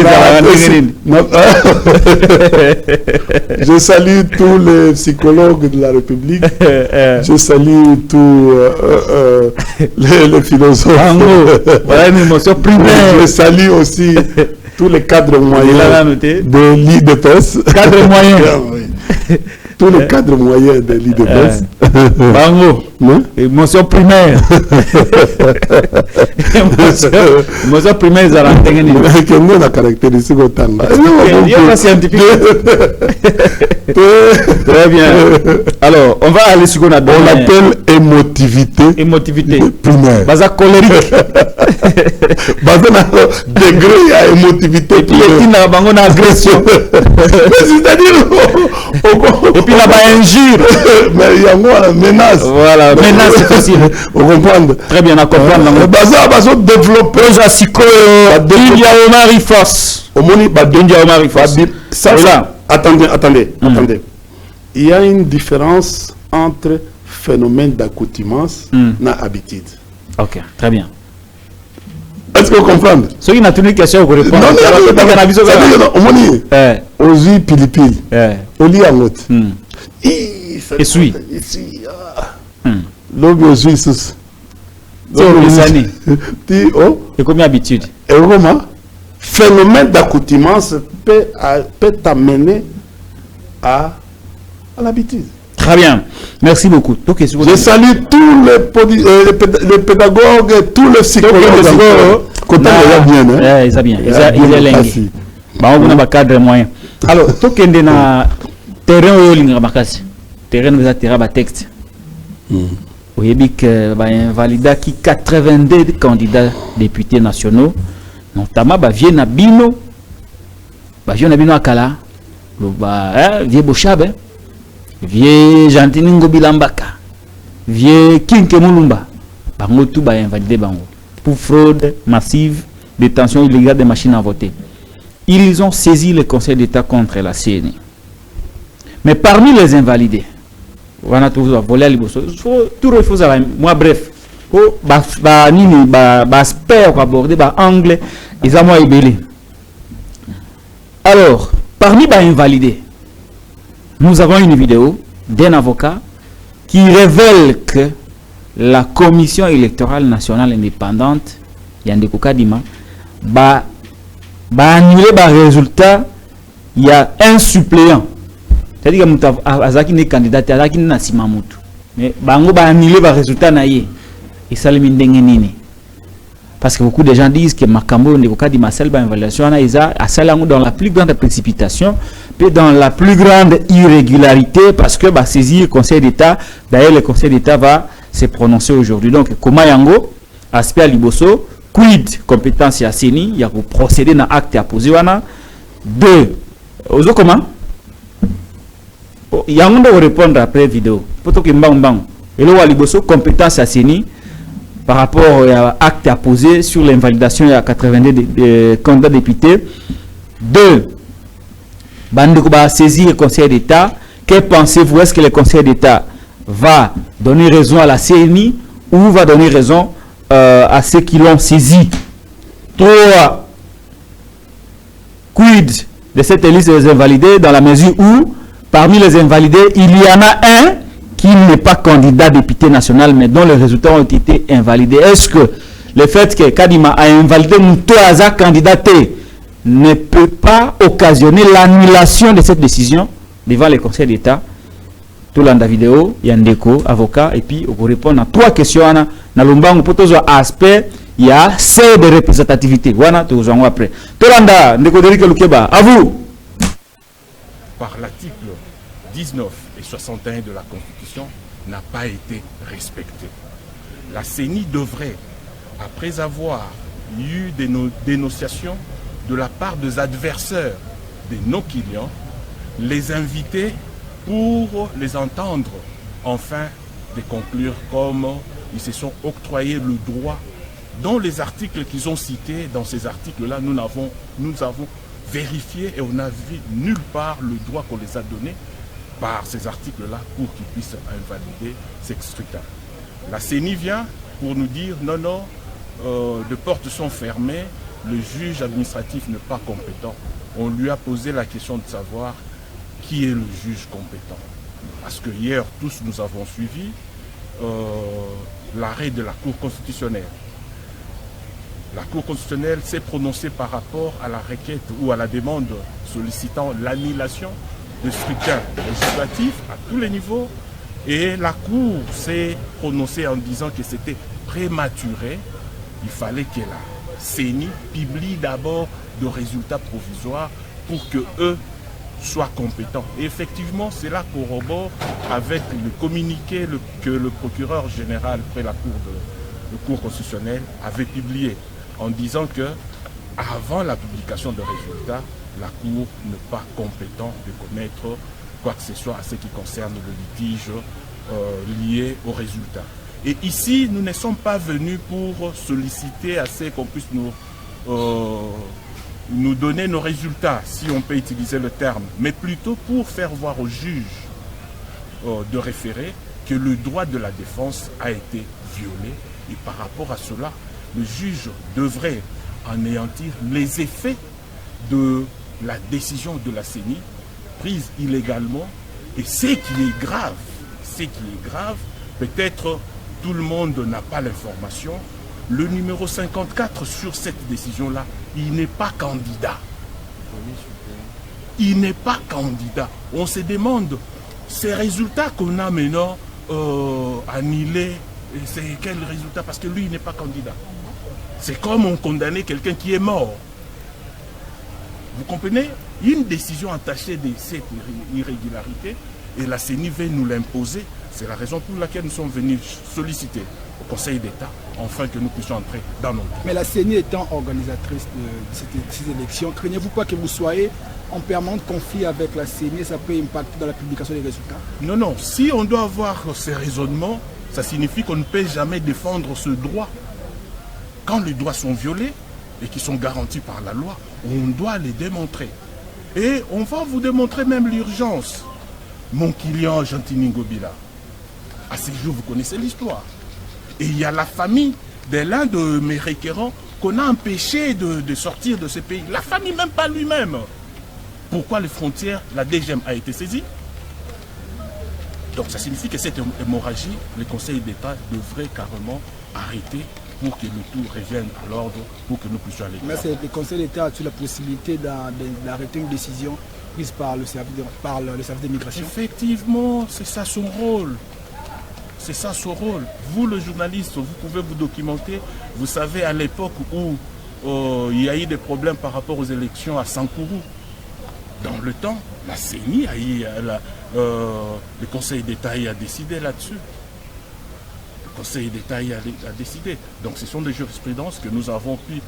je salue tous les psychologues de la République. Je salue tous les philosophes. Voilà une émotion primaire. Je salue aussi tous les cadres moyens de l'IDPS. Cadres moyens. Tous les cadres moyens de l'IDPS. Bango. Émotion primaire. Émotion primaire, ça a la caractéristique autant. Il y a pas scientifique. Très bien. Alors, on va aller sur ce qu'on appelle. On l'appelle émotivité. Émotivité. Primaire. Basa colérique. Basa degré à émotivité. Et puis, il y a une agression. C'est-à-dire. Et puis là-bas, injure. Mais il y a une menace. Voilà, menace, c'est facile. Vous comprenez? Très bien, on comprend. Le bazar va se développer. India Omari Force. India Omari Force. Attendez. Il y a une différence entre phénomène d'accoutumance et habitude. Ok, très bien. Est-ce que vous comprenez? Ce qui n'a pas une question pour répondre. Non, aux yeux pilipili. Au lit à l'autre. ici. Essuie. Ici. L'homme aux Suisses. Et comme d'habitude. Et vraiment, phénomène d'accoutumance peut t'amener à l'habitude. Très bien. Merci beaucoup. Donc, je salue tous les pédagogues, tous les psychologues. Ils ont bien. Ils ont un cadre moyen. Alors, tout le monde a terrain où il a texte. Vous avez invalidé 82 candidats députés nationaux, notamment Vieux Nabino Akala, Vieux Bochabe, Vieux Jantiningo Bilambaka, Vieux Kinke Mulumba, Bango tout invalidé pour fraude massive, détention illégale des machines à voter. Ils ont saisi le Conseil d'État contre la CNI. Mais parmi les invalidés, on a toujours volé à l'Iboso. Moi, bref, aspect aborder anglais, ils ont moins ébélé. Alors, parmi les invalidés, nous avons une vidéo d'un avocat qui révèle que la Commission électorale nationale indépendante, Yandeko Kadima, annuler le résultat, il y a un suppléant. C'est-à-dire que Azaki n'est candidat, Azaki n'est pas Simamutu. Mais Bango va annuler le résultat naïe. Et ça le mine. Parce que beaucoup de gens disent que Makambo ne pas dit Marcel ba évaluation a salango dans la plus grande précipitation, puis dans la plus grande irrégularité, parce que saisir le Conseil d'État. D'ailleurs le Conseil d'État va se prononcer aujourd'hui. Donc comment yango aspect à Liboso, quid compétence à Seni, il y a pour procéder dans acte à poser wana. 2. Ozo comment? Il y a un monde répondre après vidéo. Poto ki mbang. Et là Liboso compétence à Seni par rapport à acte à poser sur l'invalidation à 82 candidats députés. 2. Bandeko va saisir le Conseil d'État. Que pensez-vous? Est-ce que le Conseil d'État va donner raison à la CNI ou va donner raison à ceux qui l'ont saisi? 3. Quid de cette liste des invalidés dans la mesure où parmi les invalidés, il y en a un qui n'est pas candidat député national mais dont les résultats ont été invalidés. Est-ce que le fait que Kadima a invalidé Mouto Aza candidaté ne peut pas occasionner l'annulation de cette décision devant le Conseil d'État? Tout l'anda vidéo, Yandeko, avocat, et puis on vous répond à 3 questions. Dans l'ombango, pour tous aspects, il y a 6 de représentativité. Voilà, tout vous en après. Tout l'anda, Ndeko Derike Lukeba, à vous. Par l'article 19 et 61 de la Constitution n'a pas été respecté. La CENI devrait, après avoir eu des dénonciations de la part des adversaires de nos clients, les inviter pour les entendre enfin de conclure comme ils se sont octroyés le droit dans les articles qu'ils ont cités. Dans ces articles-là, nous avons vérifié et on n'a vu nulle part le droit qu'on les a donné par ces articles-là pour qu'ils puissent invalider ces scrutins. La CENI vient pour nous dire non, les portes sont fermées, le juge administratif n'est pas compétent. On lui a posé la question de savoir qui est le juge compétent. Parce que hier, tous nous avons suivi l'arrêt de la Cour constitutionnelle. La Cour constitutionnelle s'est prononcée par rapport à la requête ou à la demande sollicitant l'annulation de scrutin législatif à tous les niveaux. Et la Cour s'est prononcée en disant que c'était prématuré. Il fallait que la CENI publie d'abord de résultats provisoires pour que eux soient compétents. Et effectivement, cela corrobore avec le communiqué que le procureur général près la Cour constitutionnelle avait publié en disant que avant la publication de résultats, la Cour n'est pas compétente de connaître quoi que ce soit à ce qui concerne le litige lié aux résultats. Et ici, nous ne sommes pas venus pour solliciter à ce qu'on puisse nous donner nos résultats, si on peut utiliser le terme, mais plutôt pour faire voir au juge de référé que le droit de la défense a été violé. Et par rapport à cela, le juge devrait anéantir les effets de la décision de la CENI prise illégalement Et ce qui est grave, peut-être tout le monde n'a pas l'information, le numéro 54 sur cette décision-là, il n'est pas candidat. Il n'est pas candidat. On se demande, ces résultats qu'on a maintenant annulés, c'est quel résultat? Parce que lui, il n'est pas candidat. C'est comme on condamnait quelqu'un qui est mort. Vous comprenez? Une décision entachée de cette irrégularité et la CENI veut nous l'imposer. C'est la raison pour laquelle nous sommes venus solliciter au Conseil d'État afin que nous puissions entrer dans nos pays. Mais la CENI étant organisatrice de ces élections, craignez-vous pas que vous soyez en permanent conflit avec la CENI et ça peut impacter dans la publication des résultats? Non, non. Si on doit avoir ces raisonnements, ça signifie qu'on ne peut jamais défendre ce droit. Quand les droits sont violés et qui sont garantis par la loi, on doit les démontrer. Et on va vous démontrer même l'urgence. Mon client Gentini Ngobila, à ce jour, vous connaissez l'histoire. Et il y a la famille de l'un de mes requérants qu'on a empêché de sortir de ce pays. La famille, même pas lui-même. Pourquoi les frontières, la DGM a été saisie? Donc ça signifie que cette hémorragie, le Conseil d'État devrait carrément arrêter pour que le tout revienne à l'ordre, pour que nous puissions aller. Mais le Conseil d'État a-t-il la possibilité d'arrêter une décision prise par le service de migration? Effectivement, c'est ça son rôle. C'est ça son rôle. Vous, le journaliste, vous pouvez vous documenter. Vous savez, à l'époque où il y a eu des problèmes par rapport aux élections à Sankourou, dans le temps, la CENI, le Conseil d'État a décidé là-dessus. Le Conseil d'État a décidé. Donc ce sont des jurisprudences que nous avons pu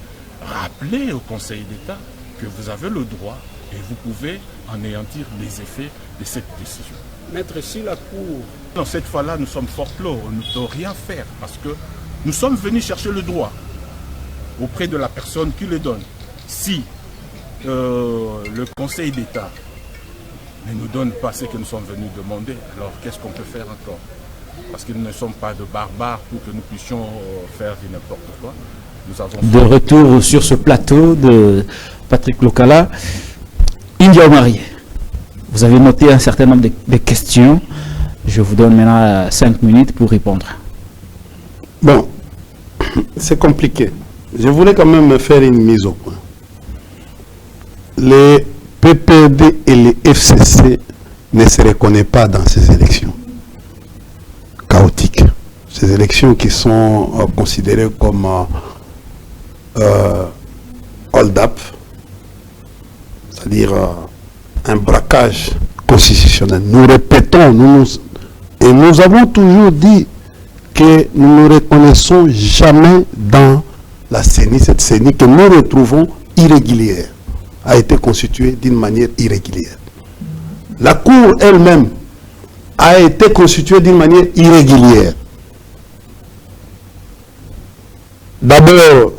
rappeler au Conseil d'État que vous avez le droit et vous pouvez anéantir les effets de cette décision. Maître, si la Cour... Non, cette fois-là, nous sommes fort clos. On ne peut rien faire parce que nous sommes venus chercher le droit auprès de la personne qui le donne. Si le Conseil d'État ne nous donne pas ce que nous sommes venus demander, alors qu'est-ce qu'on peut faire encore? Parce que nous ne sommes pas de barbares pour que nous puissions faire du n'importe quoi. Nous avons... De retour sur ce plateau de Patrick Lokala, India Omari, vous avez noté un certain nombre de questions. Je vous donne maintenant 5 minutes pour répondre. Bon, c'est compliqué. Je voulais quand même faire une mise au point. Les PPD et les FCC ne se reconnaissent pas dans ces élections chaotiques. Ces élections qui sont considérées comme hold-up, c'est-à-dire un braquage constitutionnel. Nous répétons, nous avons toujours dit que nous ne reconnaissons jamais dans la CENI, cette CENI que nous retrouvons irrégulière, a été constituée d'une manière irrégulière. La Cour elle-même a été constituée d'une manière irrégulière. D'abord,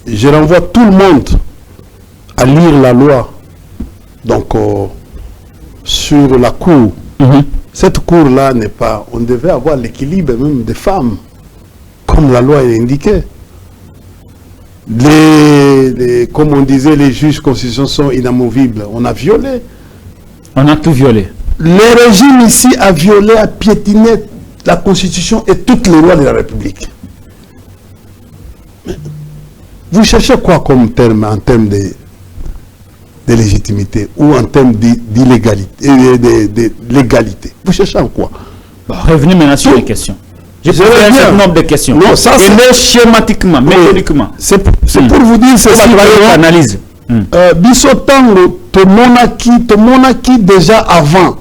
je renvoie tout le monde à lire la loi donc sur la Cour. Cette Cour-là n'est pas... On devait avoir l'équilibre même des femmes, comme la loi est indiquée. Comme on disait, les juges constitutionnels sont inamovibles. On a violé. On a tout violé. Le régime ici a violé, a piétiné la Constitution et toutes les lois de la République. Mais vous cherchez quoi comme terme en termes de légitimité ou en termes d'illégalité, de légalité? Vous cherchez en quoi? Bon, revenez maintenant sur les questions. Je pose un certain nombre de questions. Non, ça c'est schématiquement, méthodiquement. C'est pour vous dire, c'est ça. Analyse. Bisotango, to monaki déjà avant.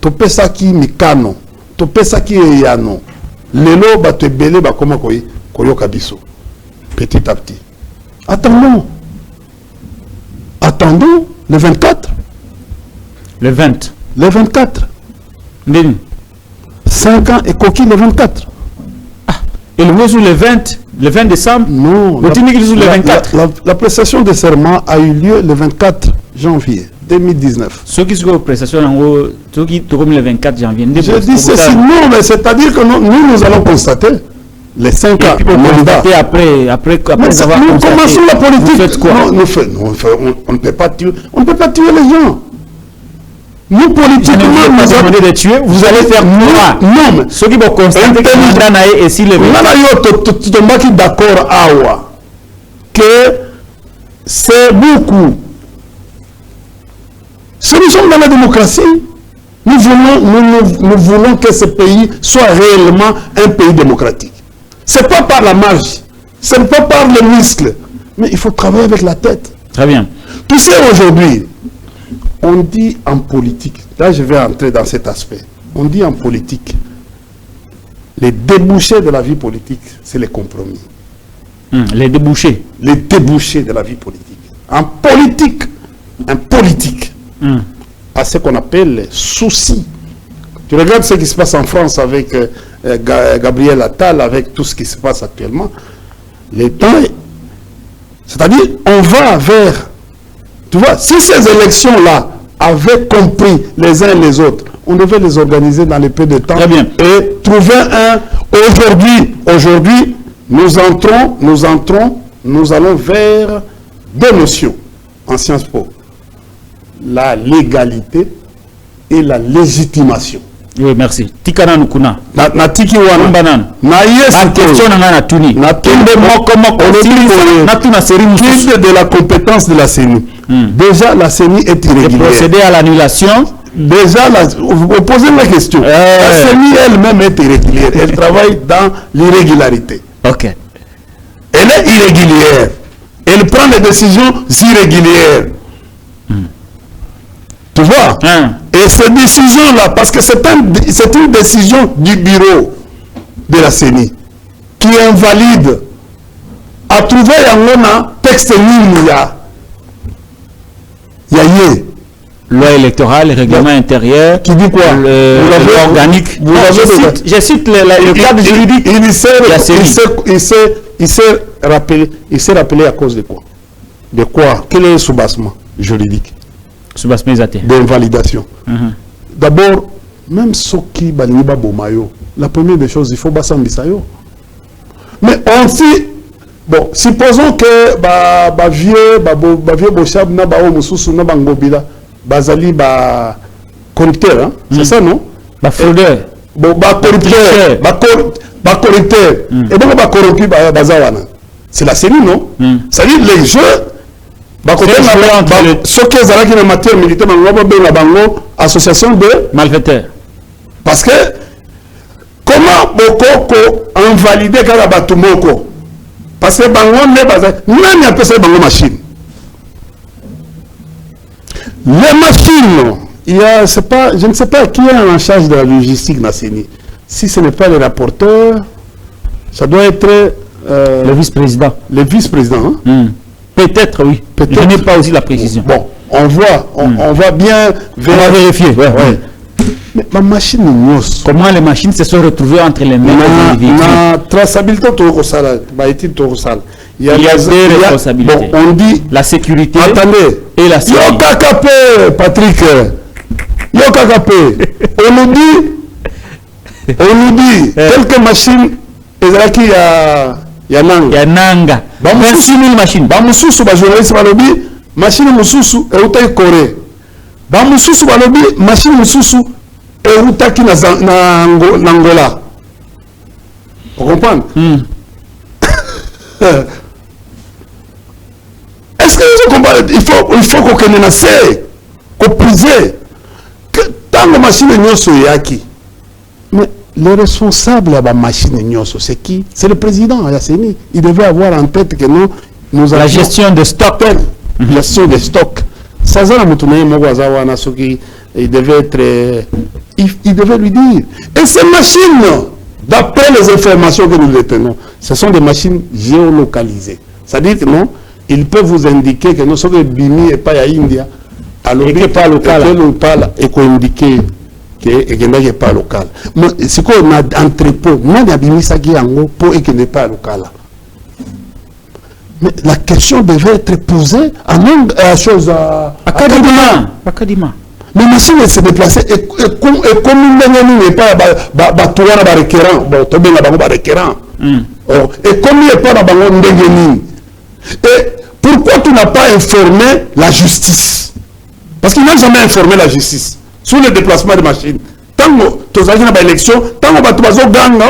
To pesaki mikano. To pesaki yano. Lelo ba te belé ba koma koyoka biso. Petit à petit. Attendons. Attendons le 24. Le 20. Le 24. 5 ans et coquille le 24. Et le jour le 20 décembre? Non. Le 24. La prestation de serment a eu lieu le 24 janvier 2019. Ceux qui sont en prestation, ceux qui tournent le 24 janvier. Je dis ceci, non, mais c'est-à-dire que nous allons constater les 5 ans. Après avoir nous commençons la politique. Vous faites quoi? On ne peut pas tuer les gens. Nous, politiquement, vous allez demander de tuer, vous allez faire quoi? Non, ceux qui vont constater que Mandanae est si levé. On est d'accord que c'est beaucoup. Si nous sommes dans la démocratie, nous voulons que ce pays soit réellement un pays démocratique. Ce n'est pas par la marge, ce n'est pas par les muscles, mais il faut travailler avec la tête. Très bien. Tu sais, aujourd'hui, on dit en politique, là je vais entrer dans cet aspect, on dit en politique, les débouchés de la vie politique, c'est les compromis. Les débouchés. Les débouchés de la vie politique. En politique, à ce qu'on appelle les soucis. Tu regardes ce qui se passe en France avec Gabriel Attal, avec tout ce qui se passe actuellement. Les temps, c'est-à-dire, on va vers... Tu vois, si ces élections-là avaient compris les uns et les autres, on devait les organiser dans les peu de temps. Très bien. Et trouver un... Aujourd'hui, nous allons vers deux notions en Sciences Po. La légalité et la légitimation. Oui, merci. Tikana Nukuna. Na tiki wana. Banane. Na yes. En question na tuni. Na tombe moko de la compétence de la CENI. Déjà, la CENI est irrégulière. Procéder à l'annulation. Déjà, vous posez la question. La CENI elle-même est irrégulière. Elle travaille dans l'irrégularité. Ok. Elle est irrégulière. Elle prend des décisions irrégulières. Tu vois? Et ces décisions-là, parce que c'est une décision du bureau de la CENI qui invalide à trouver un texte linéaire. Loi électorale, règlement intérieur, qui dit quoi? Organique. Je cite le cadre juridique. Il s'est rappelé à cause de quoi? De quoi? Quel est le soubassement juridique? D'invalidation. D'abord, même ceux qui baniba bomayo, la première des choses, il faut basambisayo. Mais on dit, bon, supposons que vieux bochab na ba omususu na bangobila bazali ba corrupteur, c'est ça non? Ba fraudeur. Bon, ba corrupteur. Et donc ba corrompu bazawana. C'est la CENI non? C'est-à-dire les jeux ce qui est en matière militaire, association de malfaiteurs. Parce que comment Bokoko invalider Karabatumoko? Parce que Bango n'est pas une machine. Les machines, je ne sais pas qui est en charge de la logistique nationale. Si ce n'est pas le rapporteur, ça doit être le vice-président. Le vice-président. Peut-être, oui. Je n'ai pas aussi la précision. Bon, on voit bien vérifier. Mais ma machine, comment les machines se sont retrouvées entre les mains des véhicules? La traçabilité, il y a des responsabilités. Bon, on dit la sécurité. Attendez. Et la sécurité. Yo KKP, Patrick. Yo KKP. On nous dit quelques machines. Il y a nanga. 26 000 machines. Bamususu ba journaliste balobi machine mususu euta Corée. Bamususu balobi machine mususu euta ki na Angola. Vous comprenez? Est-ce que vous comprenez? Il faut qu'on connaisse, qu'on prise que tant que machine nyoso yaki. Mais le responsable de la machine Nyoso, c'est qui? C'est le président Yasseni. Il devait avoir en tête que nous la gestion de stock. La gestion de stock. Ça, il devait être... Il devait lui dire. Et ces machines, d'après les informations que nous détenons, ce sont des machines géolocalisées. C'est-à-dire que non, ils peuvent vous indiquer que nous sommes des Bimi et pas à India. Alors, il n'est pas local. Et qu'on indique que n'est pas local. Mais c'est qu'on a entrepôt, on a Bimi Sagi Ango pour et qui n'est pas local. Mais la question devait être posée à même chose à Kadima. Mais machine s'est déplacée et comme il n'est pas requérant, bon, tu es requérant. Et comme il n'est pas dans et pourquoi tu n'as pas informé la justice? Parce qu'il n'a jamais informé la justice. sur le déplacement de machines. Tant que tu as une élection, tant que tu as ganga,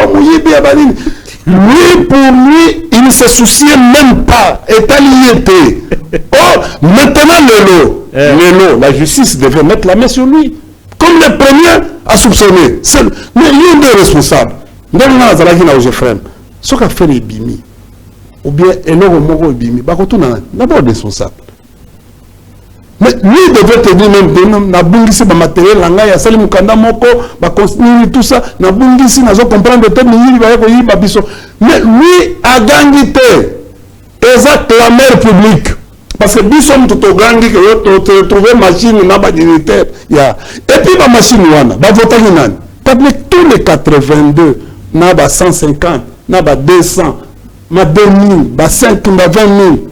lui, pour lui, il ne se souciait même pas. État lié. Oh, maintenant, la justice devait mettre la main sur lui. Comme les premiers à soupçonner. Mais il est responsable. Dans le frère, ce qu'a fait les bimi, ou bien l'homme bimi, d'abord responsable. Mais lui devait te dire même, na bungisi ba matériel langa ya sali mukanda moko ba construire tout ça, na bungisi nazo comprendre te mingi ba ko yi ba biso. Mais lui a gagné exact la mère publique. Parce que nous sommes tout au grand que trouver machine na ba dignitaire ya. Et puis ba machine wana, ba voter nani. Parmi tous les 82, na ba 150, na ba 200, na 2000, ba 5, ba 20 000.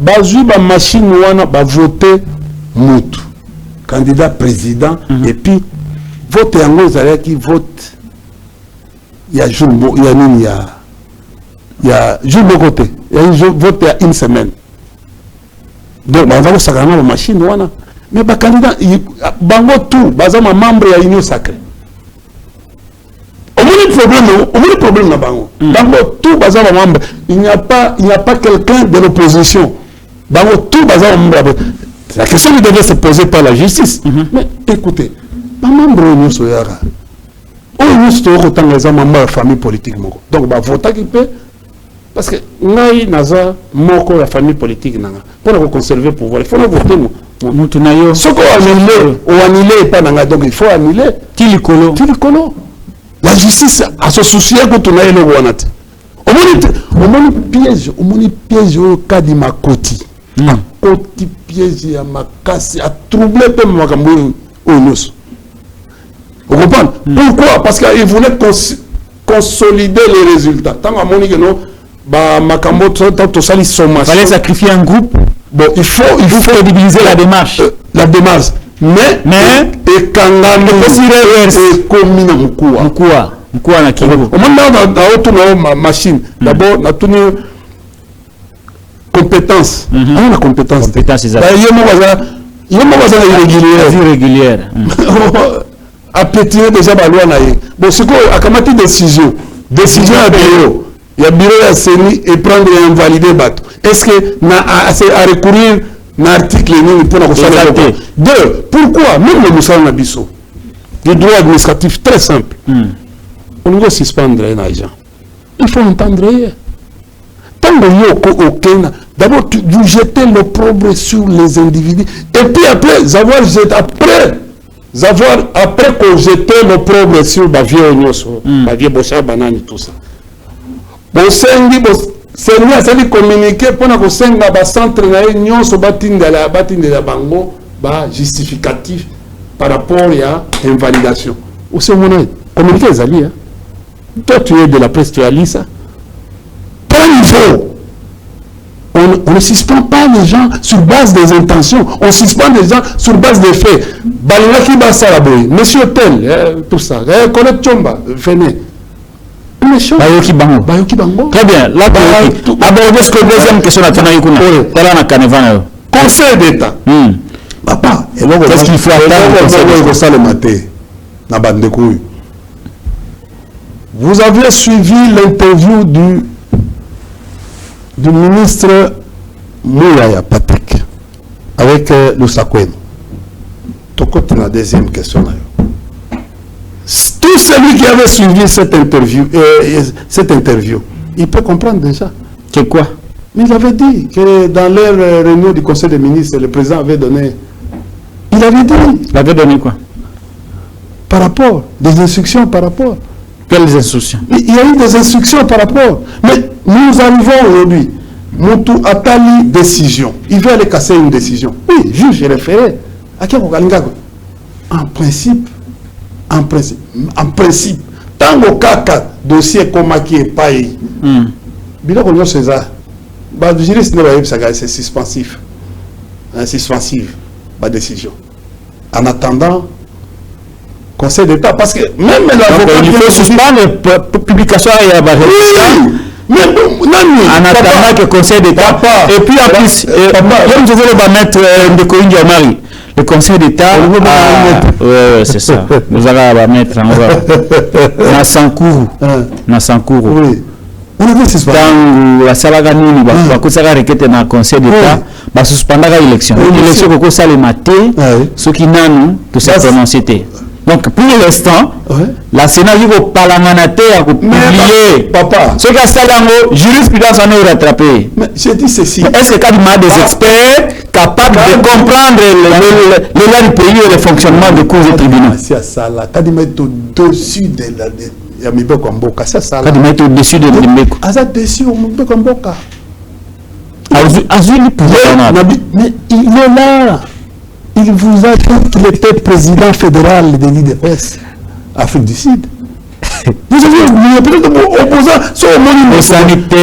Bazui ba machine wana ba voter mutu candidat président et puis vote yango zala qui vote ya jour ya nini ya jour de côté ya vote ya une semaine donc on va ko sakana ba machine wana mais ba candidat bango tout bazama membre ya union sacrée au problème na bango. Bango tout bazama membre, il n'y a pas quelqu'un de l'opposition. Bango tout bazama membre. La question devait se poser par la justice. Mais écoutez, ma membre union soyara. On est autant les membres de la famille politique moko. Donc ba voter qui peut parce que ngai naza moko la famille politique nanga. Pour conserver le pouvoir, il faut le voter nous. Tunayo. Ce qu'on annule pas nanga donc il faut annuler. Tilikolo. La justice a se soucier que tu n'as pas le wanate. Au moins piège au cas de ma côté. Côté piège à ma casse, à troubler peu ma cambo au nous. Vous comprenez? Pourquoi? Parce qu'il voulait consolider les résultats. Tant que mon non, bah ma cambo tout ça ils sont massés. Fallait sacrifier un groupe. Bon, il faut crédibiliser la démarche. Mais et quand on a une machine d'abord on a une compétence on a compétence irrégulière à pétiner déjà la loi bon c'est quoi à comment décision à bureau il y a bureau à CENI et prendre et invalider bateau est-ce que à recourir l'article pour la constater. Deux, pourquoi même le Moussa Nabiso, le droit administratif très simple, on doit suspendre un agent. Il faut entendre. Tant que aucun, d'abord vous jetez l'opprobre sur les individus et puis après après qu'on jette l'opprobre sur ma vieux Onyoso, ma vieux Bossa Banane tout ça. Bon, c'est lui qui communiqué pour que senga ba centre na union so batindela bango ba justificatif par rapport à invalidation. Au second communiqué ezali hein. Toi tu es de la presse, tu as lu ça. Pas niveau. On ne suspend pas les gens sur base des intentions, on suspend les gens sur base des faits. Balaki ba salaboy, monsieur tel, tout ça. Colette Chomba, venez. Bayoki Bango. Très bien. Là, abordez ce que deuxième question à Tanaïkouna. Conseil d'État. Papa, qu'est-ce qu'il faut attendre? Vous avez suivi l'interview du ministre Moulaya Patrick avec le Sakwen. Tokote la deuxième question. Tout celui qui avait suivi cette interview, il peut comprendre déjà. C'est quoi? Mais il avait dit que dans leur réunion du Conseil des ministres, le président avait donné. Il avait dit. Il avait donné quoi? Par rapport, des instructions par rapport. Quelles instructions? Il y a eu des instructions par rapport. Mais nous arrivons aujourd'hui. Moutou Atali, décision. Il veut aller casser une décision. Oui, juge référé. À qui en principe. En principe, tant que caca dossier comme qui est payé, bien qu'on c'est ça. Le juriste c'est suspensif, suspensif, ma décision. En attendant, Conseil d'État, parce que même l'avocat il faut suspendre la publication et la en attendant que Conseil d'État. Et puis en plus, comme je voulais mettre de Corinne Mari. Le Conseil d'État, ouais, c'est ça. Nous allons mettre en voie. Nasankuru. Oui. On a vu ce soir. Dans la Salagani, il va requête dans le Conseil d'État, il va suspendre l'élection. L'élection, il faut le mater, ceux qui n'ont tout ça prononcé. Donc, pour l'instant, la Sénat va parler à publier. Papa. Ce qui a fait jurisprudence en est rattrapé. Mais j'ai dit ceci. Est-ce que quand il y a des experts capables de comprendre les lois du pays et le fonctionnement des cours et tribunaux? C'est ça là. Quand il met au-dessus de la. Il y a Mibeko Mboka. C'est ça là. Quand il met au-dessus de Mibeko. Ah, ça dessus, Mibeko Mboka. Azuli pouvoir. Mais il est là. Il vous a dit qu'il était président fédéral de l'IDPS, Afrique du Sud. Vous avez peut-être opposant, c'est au monde sanité.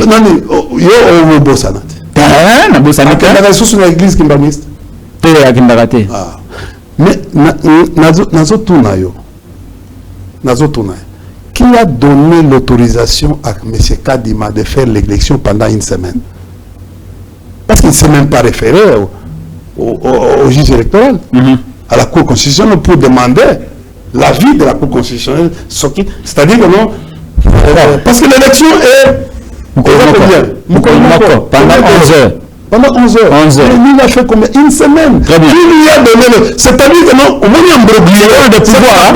Non, non, il y a au Bossanat. Ah, Bossanat. Il y a la ressource de l'église qui m'a mis. Mais, qui a donné l'autorisation à M. Kadima de faire l'élection pendant une semaine? Parce qu'il ne s'est même pas référé au juge électoral, à la Cour constitutionnelle, pour demander l'avis de la Cour constitutionnelle. C'est-à-dire que non, parce que l'élection est pendant 11 heures. Pendant 11 heures. 11 heures. Et lui, il a fait combien? Une semaine. Très bien. Qui lui a donné le. C'est-à-dire que non, au moins il y a un broglier de pouvoir.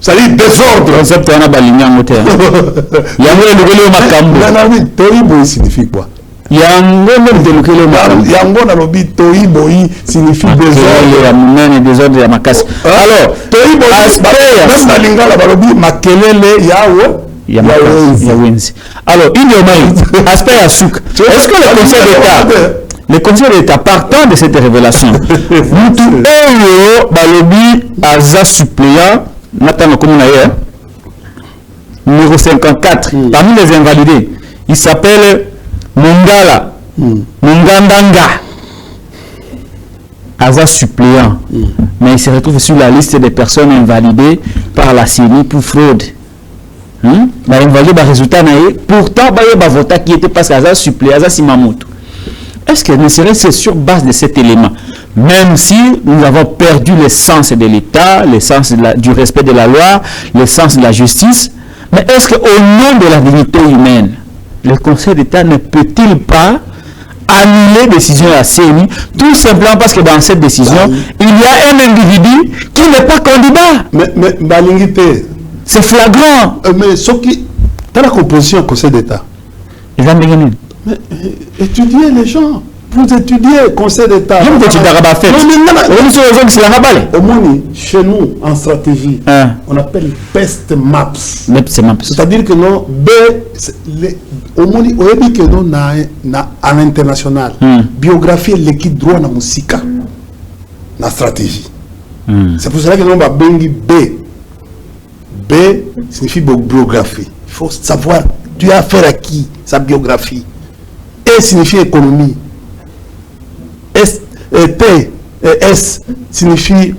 C'est-à-dire désordre. Concept on a baligné en moteur. Il y a un nouveau macambo. Non, non, Toiboy signifie quoi? Il y a un Toiboy signifie désordre de Makasi. Alors, même dans Lingala Balobi, Makelele, Yahoo. Alors, aspect à souk. Est-ce que le Conseil d'État, partant de cette révélation, Balobi Aza suppléant, numéro 54, parmi les invalidés, il s'appelle Mungala, Mungandanga, Aza suppléant, mais il se retrouve sur la liste des personnes invalidées par la CENI pour fraude. Résultat, pourtant, il y a voté qui était parce qu'Aza suppléant, Aza Simamoto. Est-ce que ne serait-ce sur base de cet élément, même si nous avons perdu l'essence de l'État, l'essence du respect de la loi, l'essence de la justice, mais est-ce qu'au nom de la dignité humaine, le Conseil d'État ne peut-il pas annuler la décision de la CENI, tout simplement parce que dans cette décision, il y a un individu qui n'est pas candidat? Mais c'est flagrant. Mais ce qui. Dans la composition du Conseil d'État. Mais étudiez les gens. Vous étudiez le Conseil d'État. Chez nous, en stratégie, on appelle best maps. C'est-à-dire que non, à l'international, biographie l'équipe droit dans Moussika, dans la stratégie. C'est pour cela que nous avons bengi B. B signifie biographie. Il faut savoir, tu as affaire à qui, sa biographie. E signifie économie. S signifie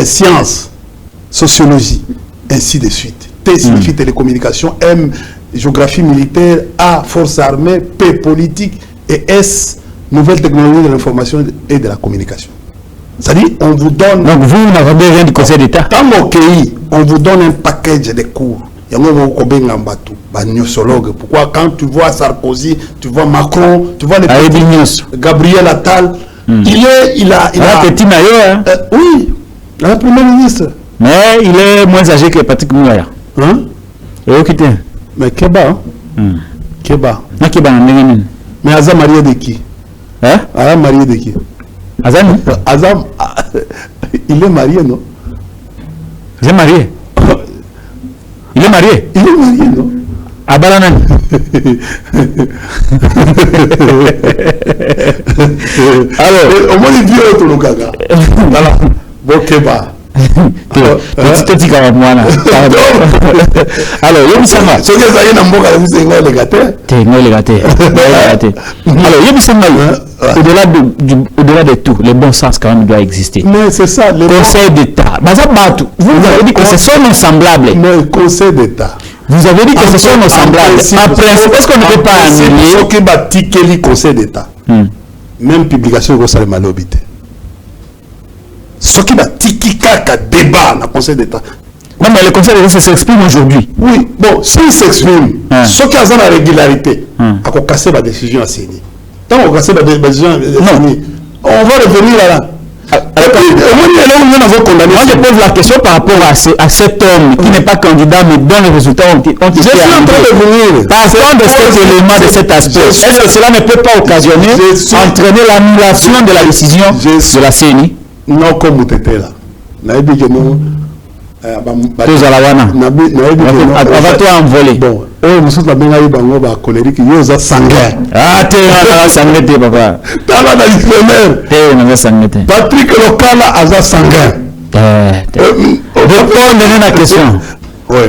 science, sociologie, ainsi de suite. T signifie télécommunication, M géographie militaire, A forces armées, P politique et S nouvelles technologies de l'information et de la communication. C'est-à-dire, on vous donne. Donc vous n'avez rien du Conseil d'État. Dans mon pays, on vous donne un package de cours. Il y a un pourquoi quand tu vois Sarkozy, tu vois Macron, tu vois les Gabriel Attal, il a oui, le Premier ministre. Mais il est moins âgé que Patrick Moulaya. Hein? Mais Keba. Keba. Mais Azam marié de qui? Hein? Azam marié de qui? Azam? Azam, il est marié, non? Il est marié. Il est marié. Il est marié, non? À Balanan. Alors, au moins il dit autre Lukaga. Voilà. Bokeba. Alors, Yebisama. Ce que ça y est dans mon cas, vous savez les gâtés. Alors, Yebisama, au-delà de tout, le bon sens quand même doit exister. Mais c'est ça. Le Conseil d'État. Vous avez dit que ce sont nos semblables. Mais le Conseil d'État. Vous avez dit que ce sont nos semblables. En principe, est-ce qu'on ne peut pas annuler ce qui va tiquer le Conseil d'État? même publication de Rosalem Malobité. Ce qui va tikikaka débat dans le Conseil d'État. Non, mais le Conseil d'État s'exprime aujourd'hui. Oui, bon, s'il s'exprime, ce qui a la régularité, à casser la décision à CENI. Tant qu'on casse la décision à CENI, on va revenir là. Moi, je pose la question par rapport à cet homme qui n'est pas candidat, mais dont les résultats ont été Je suis en train de venir. Partant de cet élément, de cet aspect, est-ce que cela ne peut pas occasionner, entraîner l'annulation de la décision de la CENI? Non, comme vous êtes là. Avant toi envolé. Bon, nous sommes là, colérique, ils ont sanguin. Ah, t'es un sanguin, papa. Patrick Local a sanguin. Répondez la question. Oui.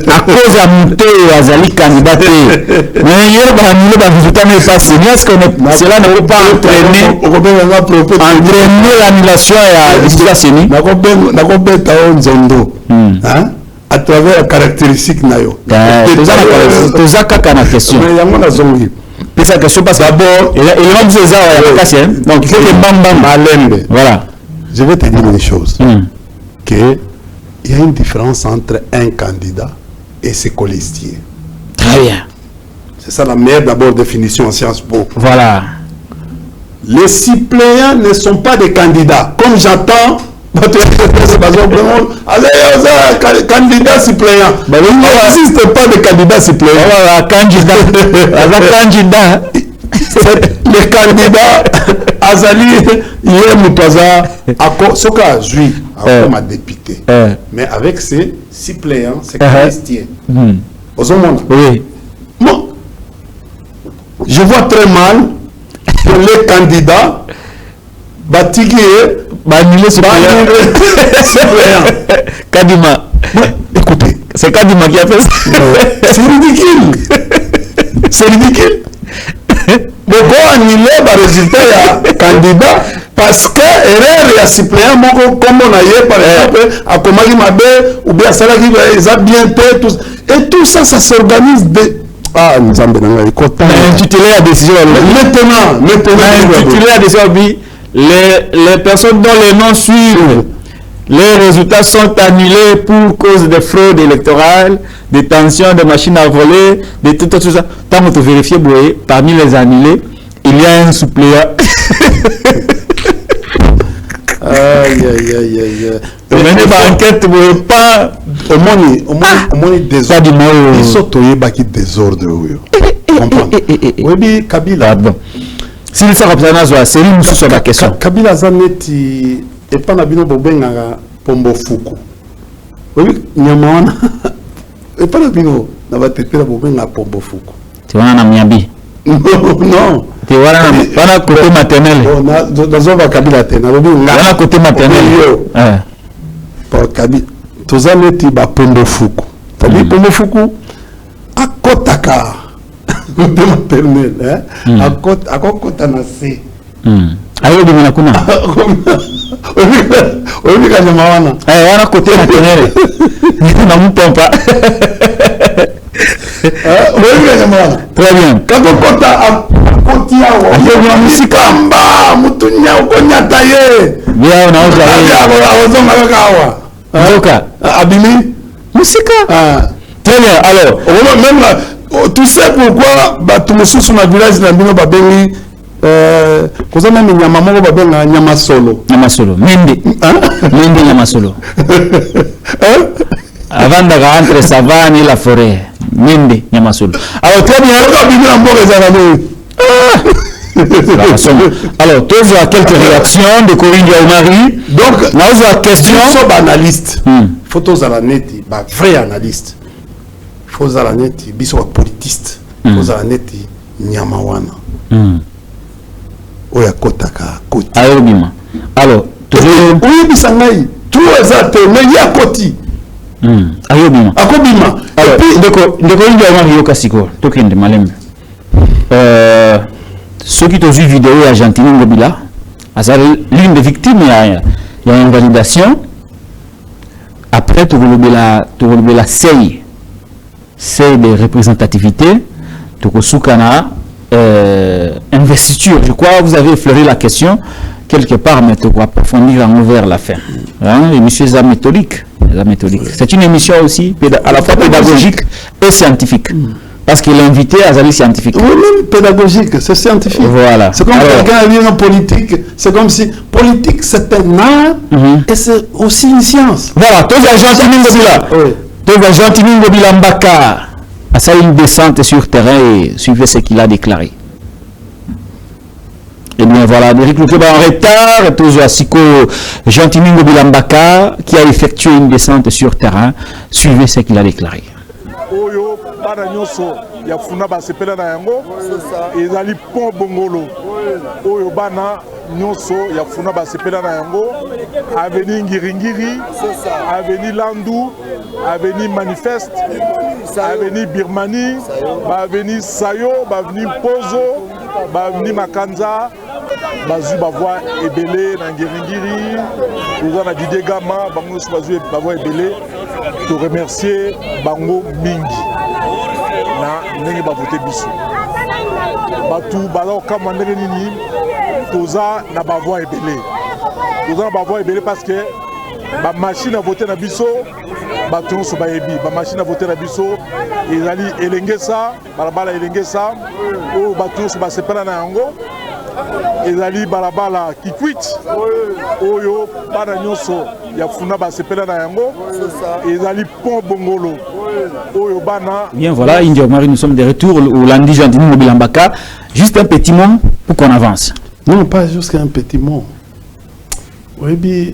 À cause de monter Azali candidat. Mais il y a des résultats n'est pas signé. Est-ce que cela ne peut pas entraîner l'annulation et la décision CENI? À travers la caractéristique nayo. C'est la question. C'est la question parce que d'abord, il y a donc il faut que bam. Voilà. Je vais te dire une chose. Il y a une différence entre un candidat et ses colistiers. Très bien. C'est ça la meilleure d'abord définition en Sciences Po. Voilà. Les suppléants ne sont pas des candidats. Comme j'entends, candidat suppléant. Il n'existe pas de candidat suppléant. Candidat. Le candidat Azali, hier Moutaza, ce qu'a joué comme député. Mais avec ses suppléants, ses colistiers. Oui. Bon, je vois très mal que les candidats Batigué, annulé suppléant. Kadima. Écoutez, c'est Kadima qui a fait ça. C'est ridicule. C'est ridicule. Pourquoi annuler le résultat du candidat parce que erreur il y a suppléant comme on a eu par exemple à Komagi Mabe ou bien ça qui va bien fait et tout ça s'organise de nous avons intitulé la décision maintenant intitulé la décision les personnes dont les noms suivent les résultats sont annulés pour cause de fraude électorale, de tension, de machines à voler, de tout ça. Tant que tu vérifies, parmi les annulés, il y a un suppléant. Menez par enquête, pas au moins désordre. Ils sont toyés baki désordre. Oui, Kabila. Si nous sommes représentants, c'est nous sur la question. Kabila Zaneti et pas Nabino Bobenga Pombo Fuku. Oui, Nyamawana. Et pas Nabino n'a été la Bobenga Pombo Fuku. Tu vois, un Miabi. Non. Tu vois, un côté maternel. Dans un Kabila Tena. Un côté maternel. Pour Kabila. Tous les petits Pombo Fuku. C'est-à-dire Pombo Fuku à Kotaka. Maternel. À Kotaka na C. Ayo de Minakuna. Oui, Kanyamawana. Un côté maternel. Non, mon pompa. Oui, Kanyamawana. Très bien. Quand on compte à Kotiawa, il y a Musikamba, Mutunya, Okonyataye. Bien, on a aussi. Zoka. Abimi. Musika. Très bien. Alors, même là, tu sais pourquoi tout le monde sur le village de Nabino Babeli. Koza même nyama moko babenga nyama solo. Nyama solo. Mende. Mende nyama solo. Avant de entre savane et la forêt. Mende nyama solo. Alors très bien. Alors, tu as quelques réactions de Corinne Yaoumari. Donc, nous avons question. Faut analyste. Faut tous à la net, vrai analyste. Faut à la net, biso politiste. Faut à la net nyamawana. Oya kotaka koti. Alors, oui, bisangai. Tout exact, mais il y a koti. Ayobima. Akobima. Alors, de Corinne Yaoumari Yokasiko, Tokin de Malem. Ceux qui ont vu vidéo Argentine Ngobila, c'est l'une des victimes, il y a une validation. Après, tu veux la CEI de représentativité, tu veux soukana investiture. Je crois que vous avez effleuré la question quelque part, mais pour approfondir vers la fin. Hein, l'émission est méthodique. C'est une émission aussi à la fois pédagogique et scientifique. Parce que l'invité a des scientifique. Oui, même pédagogique, c'est scientifique. Voilà. C'est comme quelqu'un vient en politique. C'est comme si politique c'est un art et c'est aussi une science. Voilà, tous les gens qui Mbaka a ça une descente sur terrain et suivez ce qu'il a déclaré. Et bien voilà, Eric Lukeba en retard, toujours à Siko Jean-Timingo Bilambaka qui a effectué une descente sur terrain, suivez ce qu'il a déclaré. Oyo bana nyonso ya funa basepela na yango ezali pont bongolo oyo bana nyonso ya funa basepela na yango avenue Ngiringiri avenue Landu avenue Manifeste avenue Birmanie avenue Sayo avenue Pozo avenue Makanza bazu bavoi ebele na Ngiringiri oza na Didier Gama bango so bazu bavoi ebele to remercier bango mingi na ndenge bavote biso batu bala kama ndenge nini toza na bavoi ebele parce que ba machine à voter na biso batu so bayebi ba machine à voter na biso ezali elengesa balabala elengesa o batu so basepela na yango ezali balabala kikwit oyo bana nyonso ya funa basepela na yango ezali pont bongolo oyo bana. Bien voilà, India Omari, nous sommes de retour au lundi Jean-Timingo Mobilambaka. Juste un petit mot pour qu'on avance. Non, pas juste un petit mot. Oui, bien,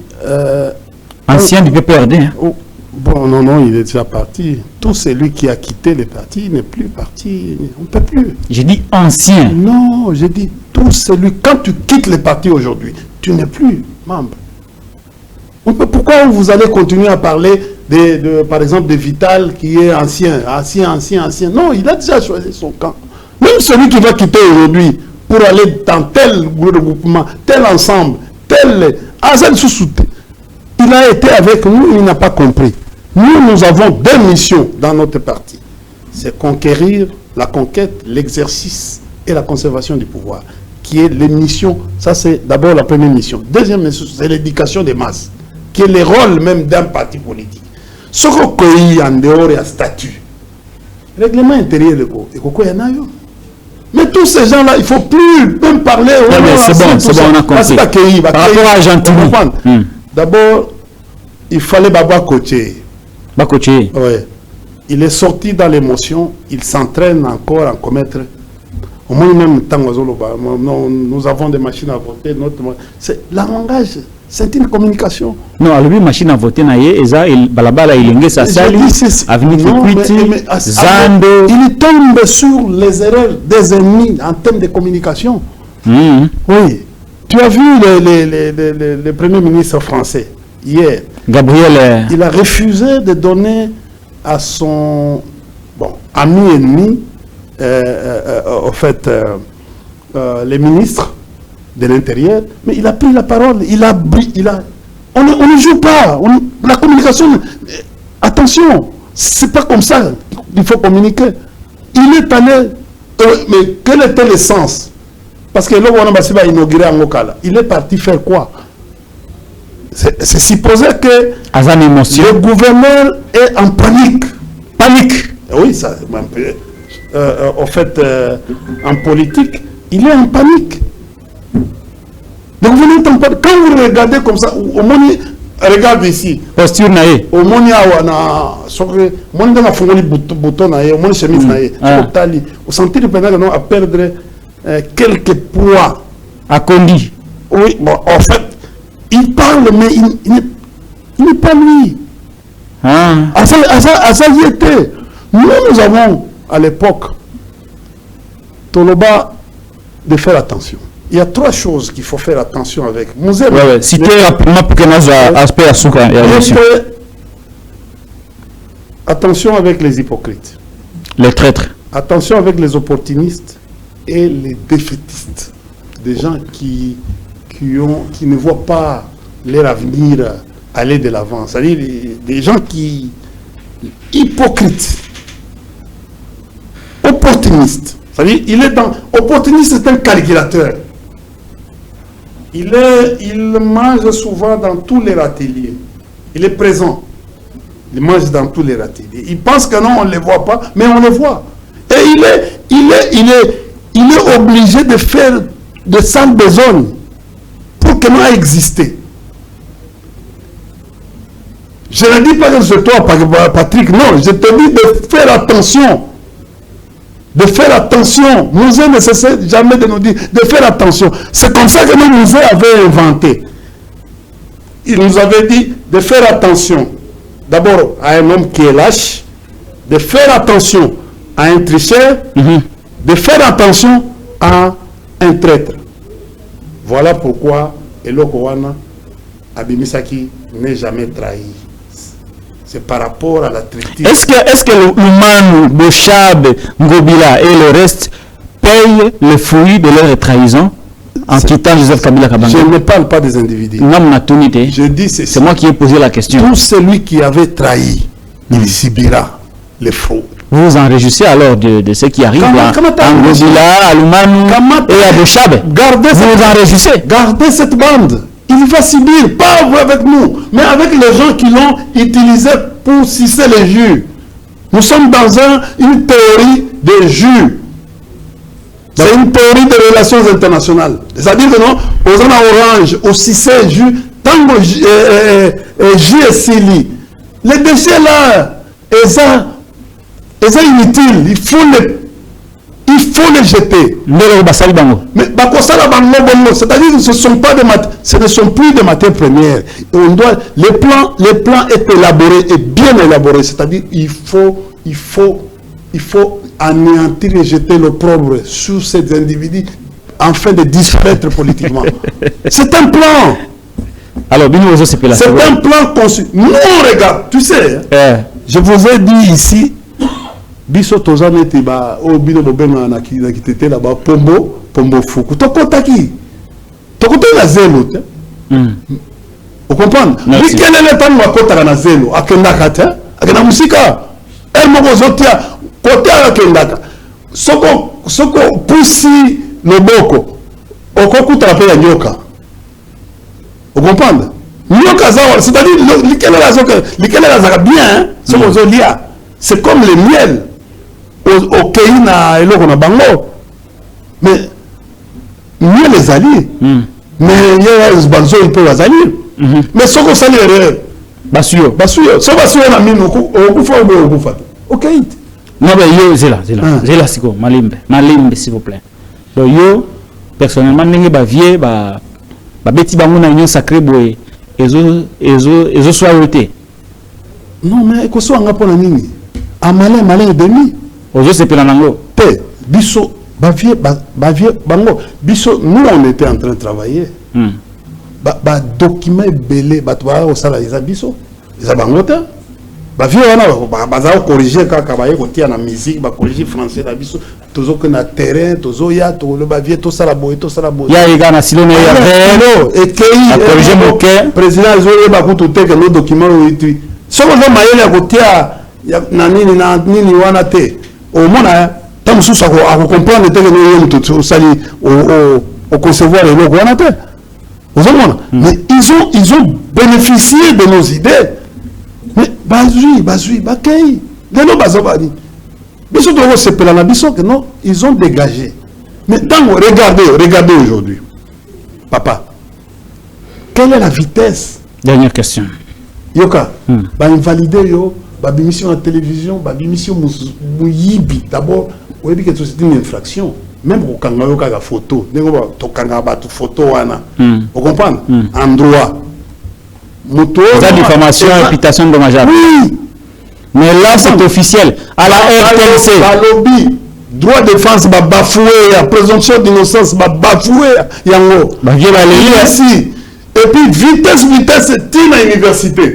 ancien du PPRD. Hein? Oh, bon, non, il est déjà parti. Tout celui qui a quitté le parti n'est plus parti. On ne peut plus. J'ai dit ancien. Non, j'ai dit tout celui. Quand tu quittes le parti aujourd'hui, tu n'es plus membre. Pourquoi vous allez continuer à parler par exemple, de Vital qui est ancien. Non, il a déjà choisi son camp. Même celui qui va quitter aujourd'hui pour aller dans tel regroupement, tel ensemble, tel... Il a été avec nous, il n'a pas compris. Nous avons deux missions dans notre parti. C'est conquérir, la conquête, l'exercice et la conservation du pouvoir. Qui est les missions, ça c'est d'abord la première mission. Deuxième mission, c'est l'éducation des masses. Qui est le rôle même d'un parti politique. Ce qu'on a en dehors et à statut. Règlement intérieur, mais tous ces gens-là, il ne faut plus même parler. C'est bon, on a compris. Par rapport à Argentine. D'abord, il fallait Baba Koché. Bakoché. Oui. Il est sorti dans l'émotion, il s'entraîne encore à commettre. Au moins, même temps, nous avons des machines à voter. C'est le langage. C'est une communication. Non, lui, machine à voter, balabala, il est il tombe sur les erreurs des ennemis en termes de communication. Oui. Tu as vu le Premier ministre français hier. Gabriel. Il a refusé de donner à son ami ennemi, les ministres de l'Intérieur, mais il a pris la parole, on ne joue pas, la communication, attention, c'est pas comme ça qu'il faut communiquer. Il est allé, mais quel était le sens? Parce que là, on a inauguré en Okala, il est parti faire quoi? C'est supposé que le gouverneur est en panique. Oui, ça, en politique, il est en panique. Donc vous n'entendez pas, quand vous regardez comme ça, au moins, regarde ici. Posture naïe. Au moins, il y a bouton naïe, au moins chemise naïe. Vous sentez le pénal à perdre quelques poids. À Kondi. Oui, bon, en fait, il parle, mais il n'est pas lui. À ça, y était. Nous avons, à l'époque, Toloba, de faire attention. Il y a trois choses qu'il faut faire attention avec. Citez rapidement pour que nous aspect à Souka. Attention avec les hypocrites. Les traîtres. Attention avec les opportunistes et les défaitistes. Des gens qui ne voient pas leur avenir aller de l'avant. C'est-à-dire des gens qui... hypocrites. Opportunistes. C'est-à-dire, il est dans... Opportuniste, c'est un calculateur. Il mange souvent dans tous les râteliers. Il est présent. Il mange dans tous les râteliers. Il pense que non, on ne les voit pas, mais on les voit. Et il est obligé de faire de sales besogne pour que nous exister. Je ne dis pas que c'est toi, Patrick, non, je te dis de faire attention. De faire attention. Musée ne cesse jamais de nous dire de faire attention. C'est comme ça que le musée avait inventé. Il nous avait dit de faire attention. D'abord à un homme qui est lâche, de faire attention à un tricheur, de faire attention à un traître. Voilà pourquoi Eloko Wana Abimisaki n'est jamais trahi. C'est par rapport à la traîtrise. Est-ce que l'Oumanu, Bochab, Ngobila et le reste payent le fruit de leur trahison en quittant Joseph Kabila Kabanga? Je ne parle pas des individus. Je dis c'est moi qui ai posé la question. Tout celui qui avait trahi, il subira les faux. Vous vous enregistrez alors de ce qui arrive à Ngobila, à l'Oumanu et à Bochab. Vous vous enregistrez. Gardez cette bande. Il va subir, pas vous avec nous, mais avec les gens qui l'ont utilisé pour sucer les jus. Nous sommes dans une théorie des jus. C'est une théorie des relations internationales. C'est-à-dire que non, aux orange, au sucer jus, tant que jus est sili. Les déchets là, ils sont inutiles. Il faut les jeter. Mais c'est-à-dire que ce ne sont plus des matières premières. Les plans est élaboré et bien élaboré. C'est-à-dire il faut anéantir et jeter l'opprobre sur ces individus afin de disparaître politiquement. C'est un plan. Alors, c'est un plan conçu. Non, regarde, tu sais, je vous ai dit ici, biso tozane tiba o bino bobena na kitete là bas pombo fuku tokotaki tokoto na zelo te vous comprenez oui quel est le temps wa kota na zelo akendaka te akena musika el moko zotia côté akendaka soko pusi loboko okokuta pe ya nyoka vous comprenez nyoka za c'est-à-dire lequel la bien soko zolia c'est comme le miel au pays na eloko na bango mais mieux les alliés mais il y a banzo il peut les alliés mais ce qu'on sali erreur basuyo so basuyo na mino okufa okufa OK non mais yo zela siko malimbe s'il vous plaît donc yo personnellement ndenge ba vie ba beti bango na union sacrée boye ezo soyauté non mais ko so nga pona nini amalé demi ozo sepela nango te biso bavie bango biso nous on était en train de travailler document belé batwa au sala isa biso isa bango te bavie wana baza corriger kaka baye kotia na musique ba corriger français na biso tozo que na terrain tozo ya to le bavie to sala boye ya ega na silone ya vélo et kei corriger moke président zo ba kutu te que nos documents itu soko zo mayele kotia na nini wana te au moins tant que ça à comprendre que nous tout ça au concevoir les locaux wana te mais ils ont bénéficié de nos idées mais bazui bakay de nos bazobani biso to se pela na biso que non ils ont dégagé mais tant regardez aujourd'hui papa quelle est la vitesse dernière question yoka ba invalider yo mission à la télévision, mission Mouyibi. D'abord, vous avez dit que c'est une infraction. Même au Kangayoka la photo, photo, vous comprenez? En droit. La diffamation, réputation dommageable. Oui. Mais là, c'est officiel. À la RTNC. Lobby. Droit de défense, bafoué. La présomption d'innocence, bafoué. Yango. Ici. Et puis, vitesse, c'est une université.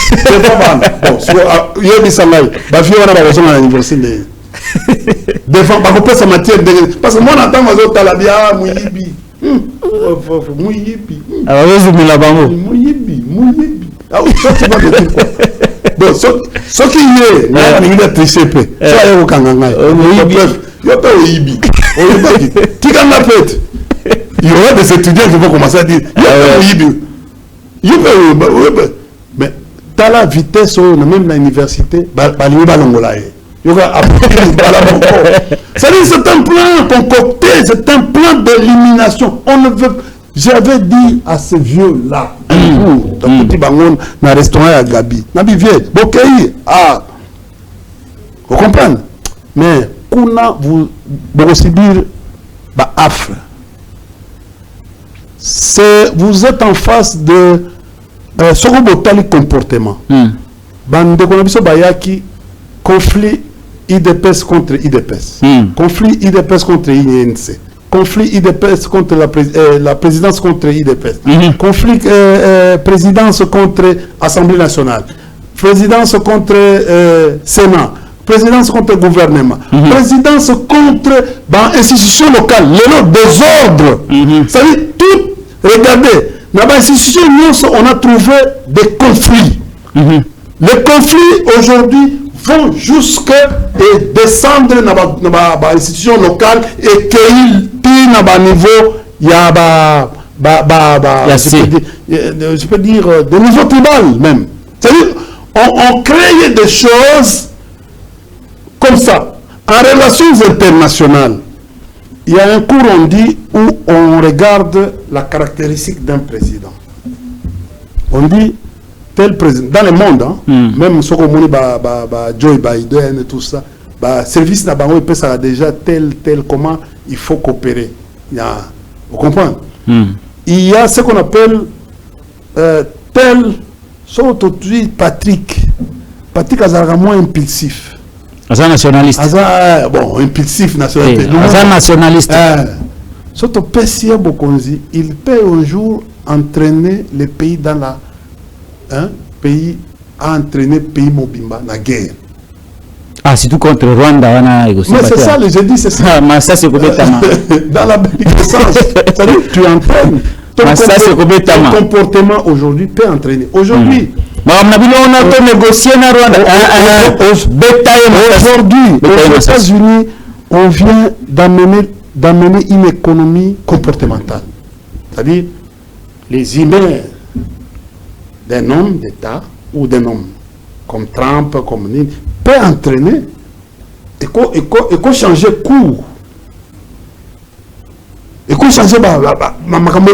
C'est pas mal. Bon, il y a des salariés. On a besoin d'un université. Défend, ça matière parce que moi, on entend aux autres talabia, Mouyibi. Mouyibi. Alors, je me la bango. Mouyibi. Ah oui, ça, tu vas me dire quoi. Donc, ce qui est, il y a triché. Ça, il y a au Kanganga. Yo peux oyibi. Oyibi. Tika na fête. Il y aura des étudiants qui vont commencer à dire yo peux oyibi. Yo peux oyibi. Mais t'as la vitesse même à l'université, balingi balongola ye. Yo va appliquer bala encore. C'est un plan concocté, c'est un plan d'élimination. On ne veut. J'avais dit à ce vieux-là, un jour, dans petit bangon, dans le restaurant à Gabi, Nabi vieux, Bokei, vous comprenez? Mais, kuna vous aussi dire, bah, affre. Vous êtes en face de ce robotali comportement. Bande de bayaki, conflit IDPS contre IDPS. Conflit IDPS contre INC. Conflit IDPS contre la présidence contre IDPS. Conflit présidence contre Assemblée nationale. Présidence contre Sénat. Présidence contre gouvernement. Présidence contre institution locale. Le désordre. C'est-à-dire tout. Regardez, dans l'institution, on a trouvé des conflits. Les conflits aujourd'hui vont jusqu'à descendre dans l'institution locale et qu'ils à bas niveau, il y a je peux dire de niveau tribal même. C'est-à-dire, on crée des choses comme ça. En relations internationales, il y a un cours, on dit, où on regarde la caractéristique d'un président. On dit, tel président, dans le monde, hein, même ce qu'on dit, Joe Biden et tout ça, service n'a pas déjà tel, comment il faut coopérer. Vous comprenez? Il y a ce qu'on appelle tel, aujourd'hui Patrick a moins impulsif. Azan nationaliste. Bon, impulsif nationaliste. Azan nationaliste. Surtout Pessia Bokonzi, il peut un jour entraîner les pays dans la pays à entraîner pays Mobimba dans la guerre. Ah, c'est tout contre Rwanda. Mais c'est ça, j'ai dit, c'est ça. Mais ça, c'est complètement. Dans la bénéficence, c'est-à-dire que tu entraînes. Ton comportement aujourd'hui peut entraîner. Aujourd'hui, on a négocié dans Rwanda. Aujourd'hui, aux États-Unis, on vient d'amener une économie comportementale. C'est-à-dire, les emails d'un homme d'État ou d'un homme comme Trump, comme Nini, peut entraîner et changer cours. Et qu'on change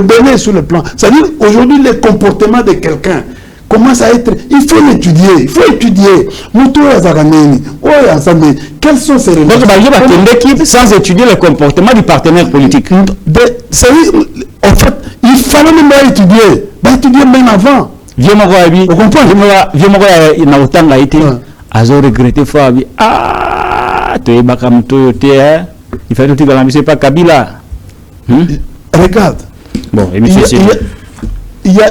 donner sur le plan. C'est-à-dire, aujourd'hui, le comportement de quelqu'un commence à être. Il faut l'étudier. Il faut étudier. Quelles sont ces relations? Sans étudier le comportement du partenaire politique. En fait, il fallait même étudier. Étudier bien avant. Vous comprenez? Il n'a été. Azo regretté Fabi. Ah, tu es bakam toyote, hein? Il fait tout dans la pas Kabila. Regarde. Bon, il y a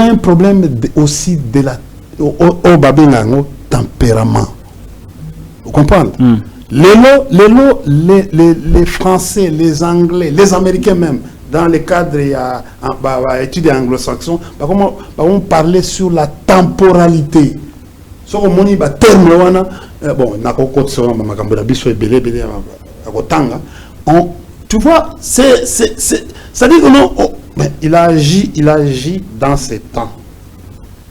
un problème aussi de la au babingango tempérament. Vous comprenez? Les Français, les Anglais, les Américains même, dans le cadre d'études anglo-saxons, on parlait sur la temporalité. So moni ba terme wana bon na kokot so makambo na biso ebele akotanga tu vois ça dit que non mais il agit dans ses temps,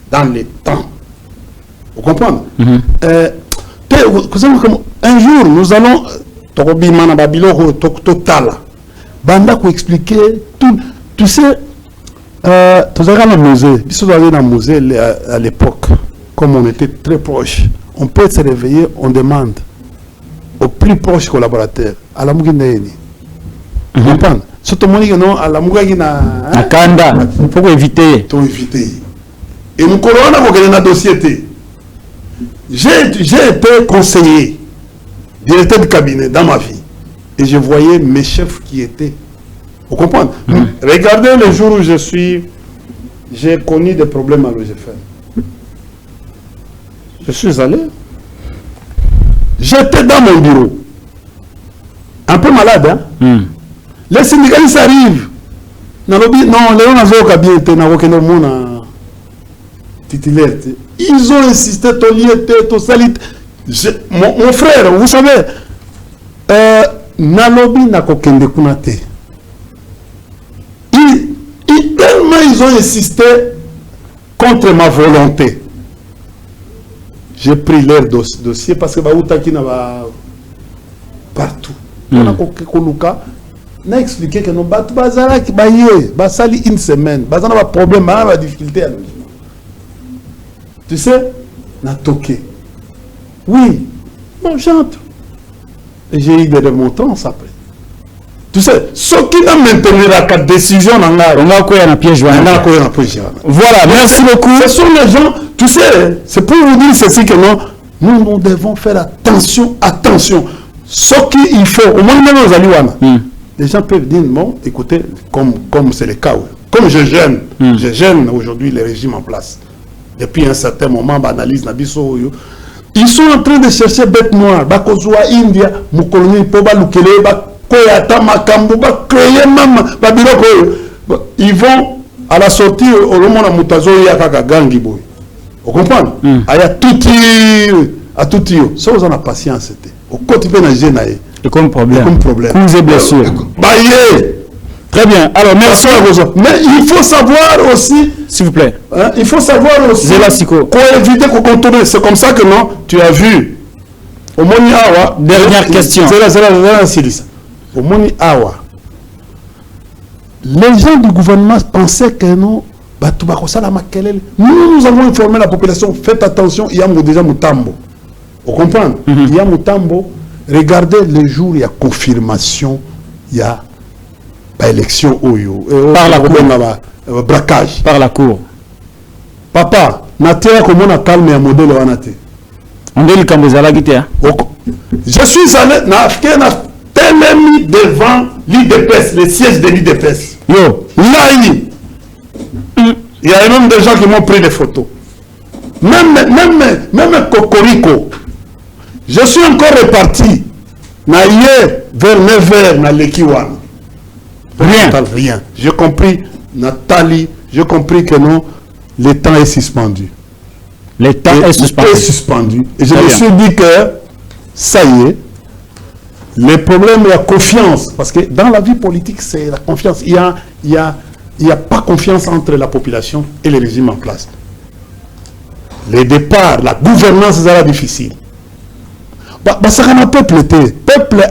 dans les temps, vous comprenez? Un jour nous allons tokobimana babilo totala banda ko expliquer tout. Tu sais tu as un musée biso dans un musée à l'époque. Comme on était très proches, on peut se réveiller, on demande aux plus proches collaborateurs, à la Mouguinaïni. Vous comprenez? Surtout, non, à la Mouguina. À Kanda, il faut éviter. Il faut éviter. Et nous, on a un dossier. J'ai été conseiller, directeur de cabinet dans ma vie. Et je voyais mes chefs qui étaient. Vous comprenez? Regardez le jour où j'ai connu des problèmes à l'OGFM. Je suis allé. J'étais dans mon bureau. Un peu malade, hein? Les syndicalistes arrivent. Non, ils ont insisté, mon frère, vous savez, Nalobi na kokende kuna te. Tellement ils ont insisté contre ma volonté. J'ai pris leur dossier parce que Baoutaki n'a pas partout. On a expliqué que nos bateaux bazalaki baye basali une semaine. Bazana ba problème, ba difficulté à logement. Tu sais, na toqué. Oui, bon j'entre. Et j'ai eu des remontrances après. Tu sais, ce qui n'a maintenu la décision, on a quoi un piège. Voilà, merci beaucoup. Ce sont les gens, tu sais, c'est pour vous dire ceci que nous devons faire attention. Ce qu'il faut, au moins même aux Aliwana, les gens peuvent dire, bon, écoutez, comme c'est le cas, comme je gêne aujourd'hui les régimes en place. Depuis un certain moment, analyse Nabiso, ils sont en train de chercher bête noire, Bakozua, India, Moukoloni, Poba, Lukele, ils vont à la sortie au moment où Moutazo Yaka Gangi boy. Vous comprenez? Il y a tout ça vous en a patience. Au quotidien na gêné. Et comme problème. Cause et blessure. Très bien. Alors merci à vous. Mais il faut savoir aussi, s'il vous plaît. Il faut savoir aussi. Pour éviter qu'on contourne. C'est comme ça que non. Tu as vu. Au Moni Awa. Dernière question. Au Moni Awa, les gens du gouvernement pensaient que non, nous avons informé la population, faites attention, il y a déjà Mutambo. Vous comprenez? Il y a Mutambo, regardez le jour, il y a confirmation, il y a élection par la cour, braquage. Par la cour. Papa, natia comment on a calmé un modèle en athée. On dit que je suis allé, mis devant l'IDPS, le siège de l'IDPS. Là, il y a même des gens qui m'ont pris des photos. Même Cocorico. Je suis encore reparti. Hier, vers 9h, dans l'Ekiwan. Rien. J'ai compris, Nathalie, j'ai compris que non, le temps est suspendu. Le temps est suspendu. Et je me suis dit que ça y est. Le problème est la confiance, parce que dans la vie politique, c'est la confiance. Il n'y a pas confiance entre la population et le régime en place. Le départ, la gouvernance sera difficile. Ça va peuple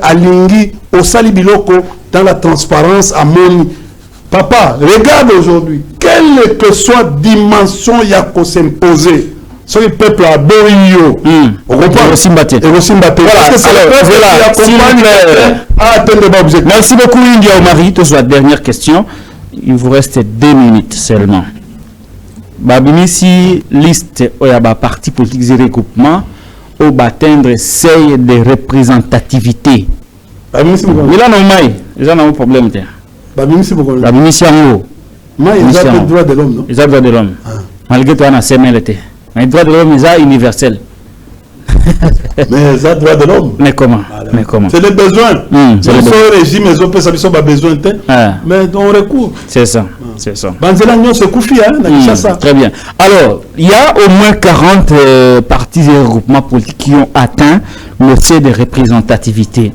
alingi au Salibiloko dans la transparence à Moni. Papa, regarde aujourd'hui, quelle que soit dimension il y a qu'à s'imposer. Ce peuple a Borio. On comprend. Merci beaucoup, India Omari. Tout soit dernière question. Il vous reste 2 minutes seulement. Babinisi liste oyaba parti politique et regroupement au atteindre seuil de représentativité. Il a un problème. Babinisi en haut. Ils ont le droit de l'homme, non? Ils ont le droit de l'homme. Malgré toi, on a CMLT. Mais le droit de l'homme est universel. Mais ça, droit de l'homme. Mais comment? C'est le besoin. C'est le régime, les autres personnes ont besoin. Mais on recourt. C'est ça. C'est ça. Très bien. Alors, il y a au moins 40 partis et regroupements politiques qui ont atteint le seuil de représentativité.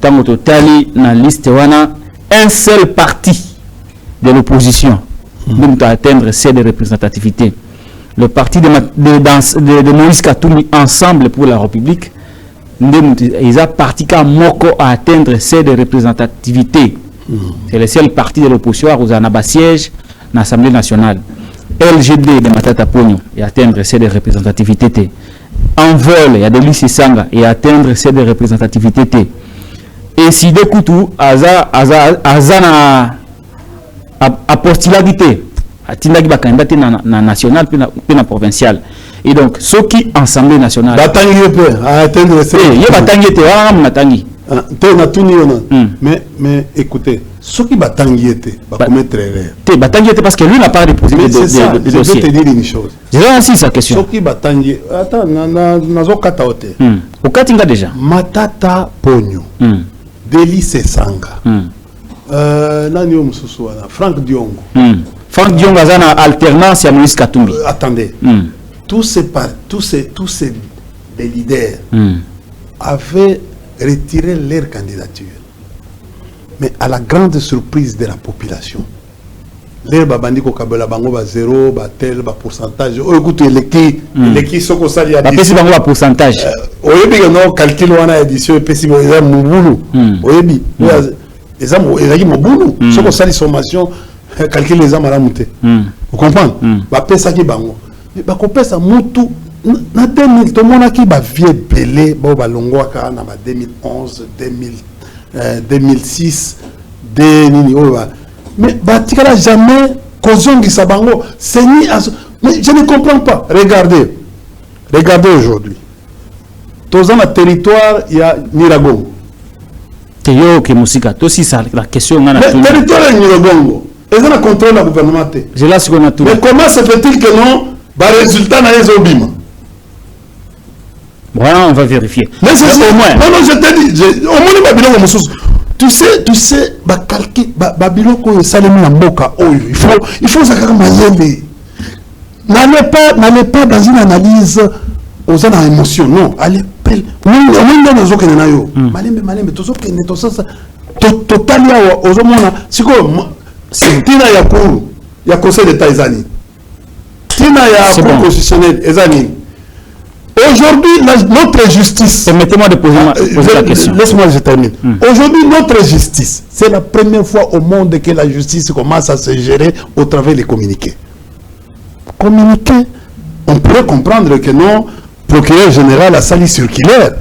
Dans le total, dans la liste, on a un seul parti de l'opposition qui a atteint le seuil de représentativité. Le parti de Moïse Katoumi, Ensemble pour la République, ils ont parti à Moko à atteindre ces de représentativité. C'est le seul parti de l'opposition où on a siège dans l'Assemblée nationale. LGD de Matata Pogno et atteindre ces de représentativité. Envol, il y a de Lucie Sanga et atteindre ces de représentativité. Et si de Koutou, Azana a postulalité. Atindaki bakandidate na national puis na provincial. Et donc ceux qui Assemblée nationale batangi peu à atteindre ces batangi te wa matangi te na tuni mais écoutez ceux qui batangi était va commettre erreur te batangi était parce que lui n'a pas déposé de dossier. Je vais te dire une chose, j'ai ainsi sa question. Ceux qui batangi attends na zo kata hote au katinga déjà Matata Pogno Delice Sanga nani o mususu wana Frank Diongo Frank Diongo a une alternance à Moïse Katumbi. Attendez, tous ces leaders avaient retirer leur candidature. Mais à la grande surprise de la population, les babandi ko kabela bango ba 0 ba tel ba pourcentage o écoute l'équipe soko sali a pesi bango ba pourcentage o yebi no calcul wana édition pesi mo ya mubulu o yebi eza mo bulu soko sali sommation calcul les amara muté vous comprenez ba pesa ki bango ba ko pesa mutu na 2000 to mona ki ba vie belé ba balongwa ka na ba 2011 2006 de nini o ba. Mais Batikala jamais Kozongi Sabango, c'est ni mais je ne comprends pas. Regardez aujourd'hui. Dans un territoire, il y a Niragongo. Théo Kemusika, aussi ça la question. Mais territoire est Niragongo. Ils ont contrôlé le gouvernement. Je là ce qu'on a tout. Mais comment se fait-il que non, bah résultat n'a pas obima. Voilà, on va vérifier. Mais c'est au moins. Non, je te dis, au moins les Babylone tu sais, Babylone ko salemi na mboka oyo. Il faut ça comme mayele. N'allez pas dans une analyse aux émotions, non. Allez, on dans zoke na yo. Malembe tozoke ne tosasa totalia aux homona. Siko tina ya cour, ya conseil d'état ezani. Tina ya cour constitutionnelle ezani. Aujourd'hui, notre justice... Permettez-moi de poser la question. Laisse-moi, je termine. Aujourd'hui, notre justice, c'est la première fois au monde que la justice commence à se gérer au travers des communiqués. Communiqués, on pourrait comprendre que non, procureur général a sali circulaire.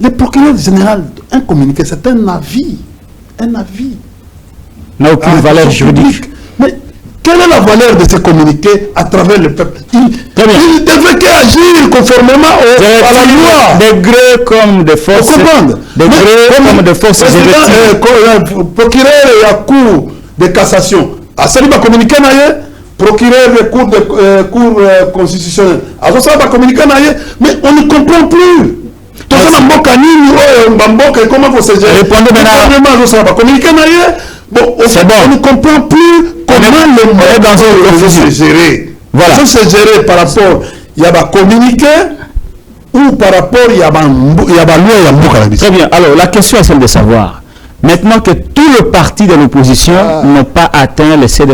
Le procureur général, un communiqué, c'est un avis. Un avis. N'a aucune valeur juridique. Mais quelle est la valeur de ce communiqué à travers le peuple? Il devait qu'agir conformément à la loi. Des grés comme de forces. Des grés comme de forces. Procureur et la cour de cassation. À celui qui communiqué, procureur de cour constitutionnelle. À ce va communiquer, mais on ne comprend plus. Comment vous se gérer? Répondez maintenant. Bon, on ne comprend plus comment le monde dans un se gérer. Voilà. Il faut se gérer par rapport, il y a un communiqué ou par rapport, il y a une loi. Très bien. Alors, la question est celle de savoir, maintenant que tout le parti de l'opposition n'a pas atteint le seuil de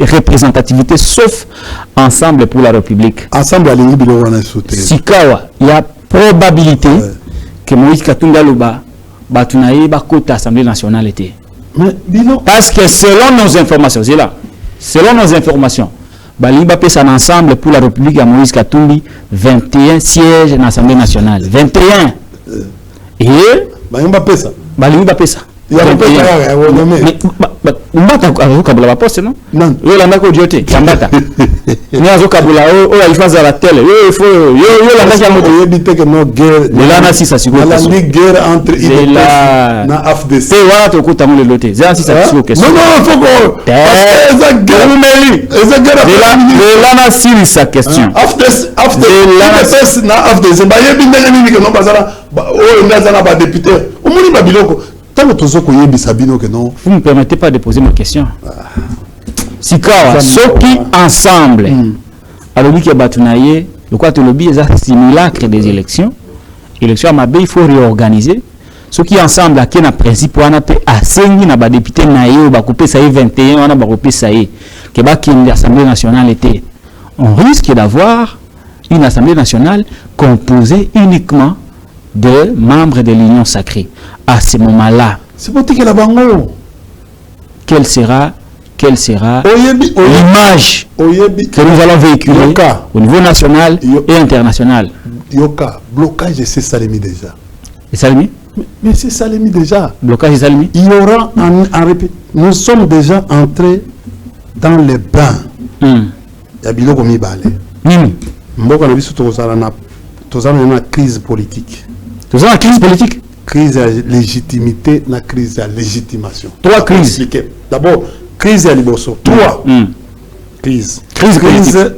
représentativité, sauf Ensemble pour la République. Ensemble à Sikawa, il y a probabilité que Moïse Katumbi Loba Batunaï Bakota Assemblée nationale était. Parce que selon nos informations, c'est là, selon nos informations, Baliba pèse un ensemble pour la République à Moïse Katumbi 21 sièges dans l'Assemblée nationale. 21. Et Baliba pèse. Baliba pèse. Il y a un peu de poste, non? Non. Il y a un peu de il y a un guerre entre AFDC. Vous ne me permettez pas de poser ma question. Si ceux qui ensemble, alors lui qui a battu le quoi lobby est un simulacre des élections. Élections à Mabé, il faut réorganiser. Ceux qui ensemble à qui na principe on a fait à 5 na ba député naïe ba couper ça 21 on a ba couper ça que ba qui l'Assemblée nationale était. On risque d'avoir une Assemblée nationale composée uniquement de membres de l'Union sacrée. À ce moment-là, c'est pour dire que la bango, quelle sera l'image que nous allons véhiculer au niveau national et international? Yoka, blocage c'est Salemi déjà. Et Salemi? Mais c'est Salemi déjà. Blocage et Salemi? Il y aura nous sommes déjà entrés dans les bains. Il y a biloko mi balé. Mboka na biso tozala na crise politique. Tozala na crise politique? Crise de légitimité, la crise de légitimation. 3 crises. D'abord, crise de liboso. 3 crises. Crise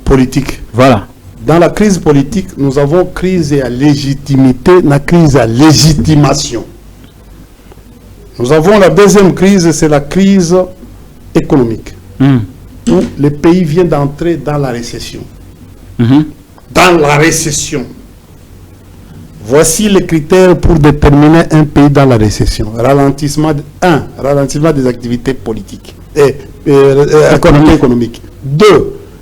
politique. Voilà. Dans la crise politique, nous avons crise de légitimité, la crise de légitimation. Nous avons la deuxième crise, c'est la crise économique. Où le pays vient d'entrer dans la récession. Dans la récession. Voici les critères pour déterminer un pays dans la récession. Ralentissement des activités politiques et économiques. 2,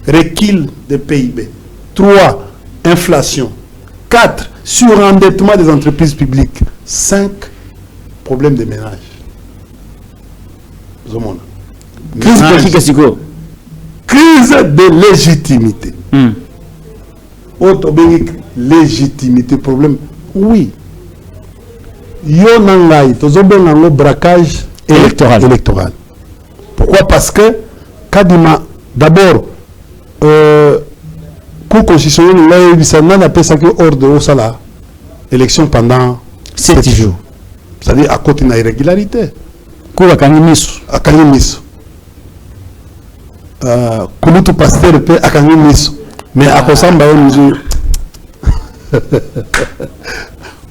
recul des PIB. 3, inflation. 4, surendettement des entreprises publiques. 5, problème de ménage. Crise politique, crise de légitimité. Autre légitimité, problème. Oui. Yo nangai, tozobengango braquage électoral. Pourquoi? Parce que Kadima, d'abord, Cour constitutionnelle, il a fait ordre au salaire. Élection pendant 7 jours. C'est-à-dire à côté d'une irrégularité. Cour à Kangimiso. À Kangimiso. Kouloutou Pasteur à Kangimiso. Mais à Kosamba,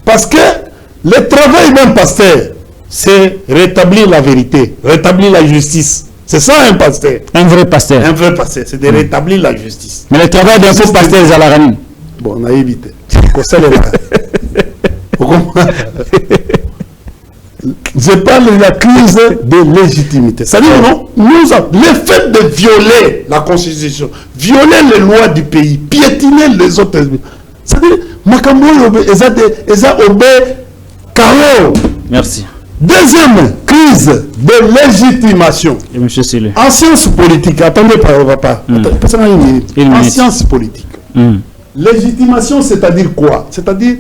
parce que le travail d'un pasteur, c'est rétablir la vérité, rétablir la justice. C'est ça un pasteur. Un vrai pasteur. Un vrai pasteur, c'est de rétablir la justice. Mais le travail d'un faux pasteur, c'est à la ranine. Bon, on a évité. Je parle de la crise de légitimité. C'est-à-dire, non, le fait de violer la Constitution, violer les lois du pays, piétiner les autres. C'est-à-dire, Makambo, ils ont obéi Caro. Merci. Deuxième crise de légitimation. Et monsieur Sélé. En sciences politiques, attendez, papa. En sciences politiques. Légitimation, c'est-à-dire quoi? C'est-à-dire,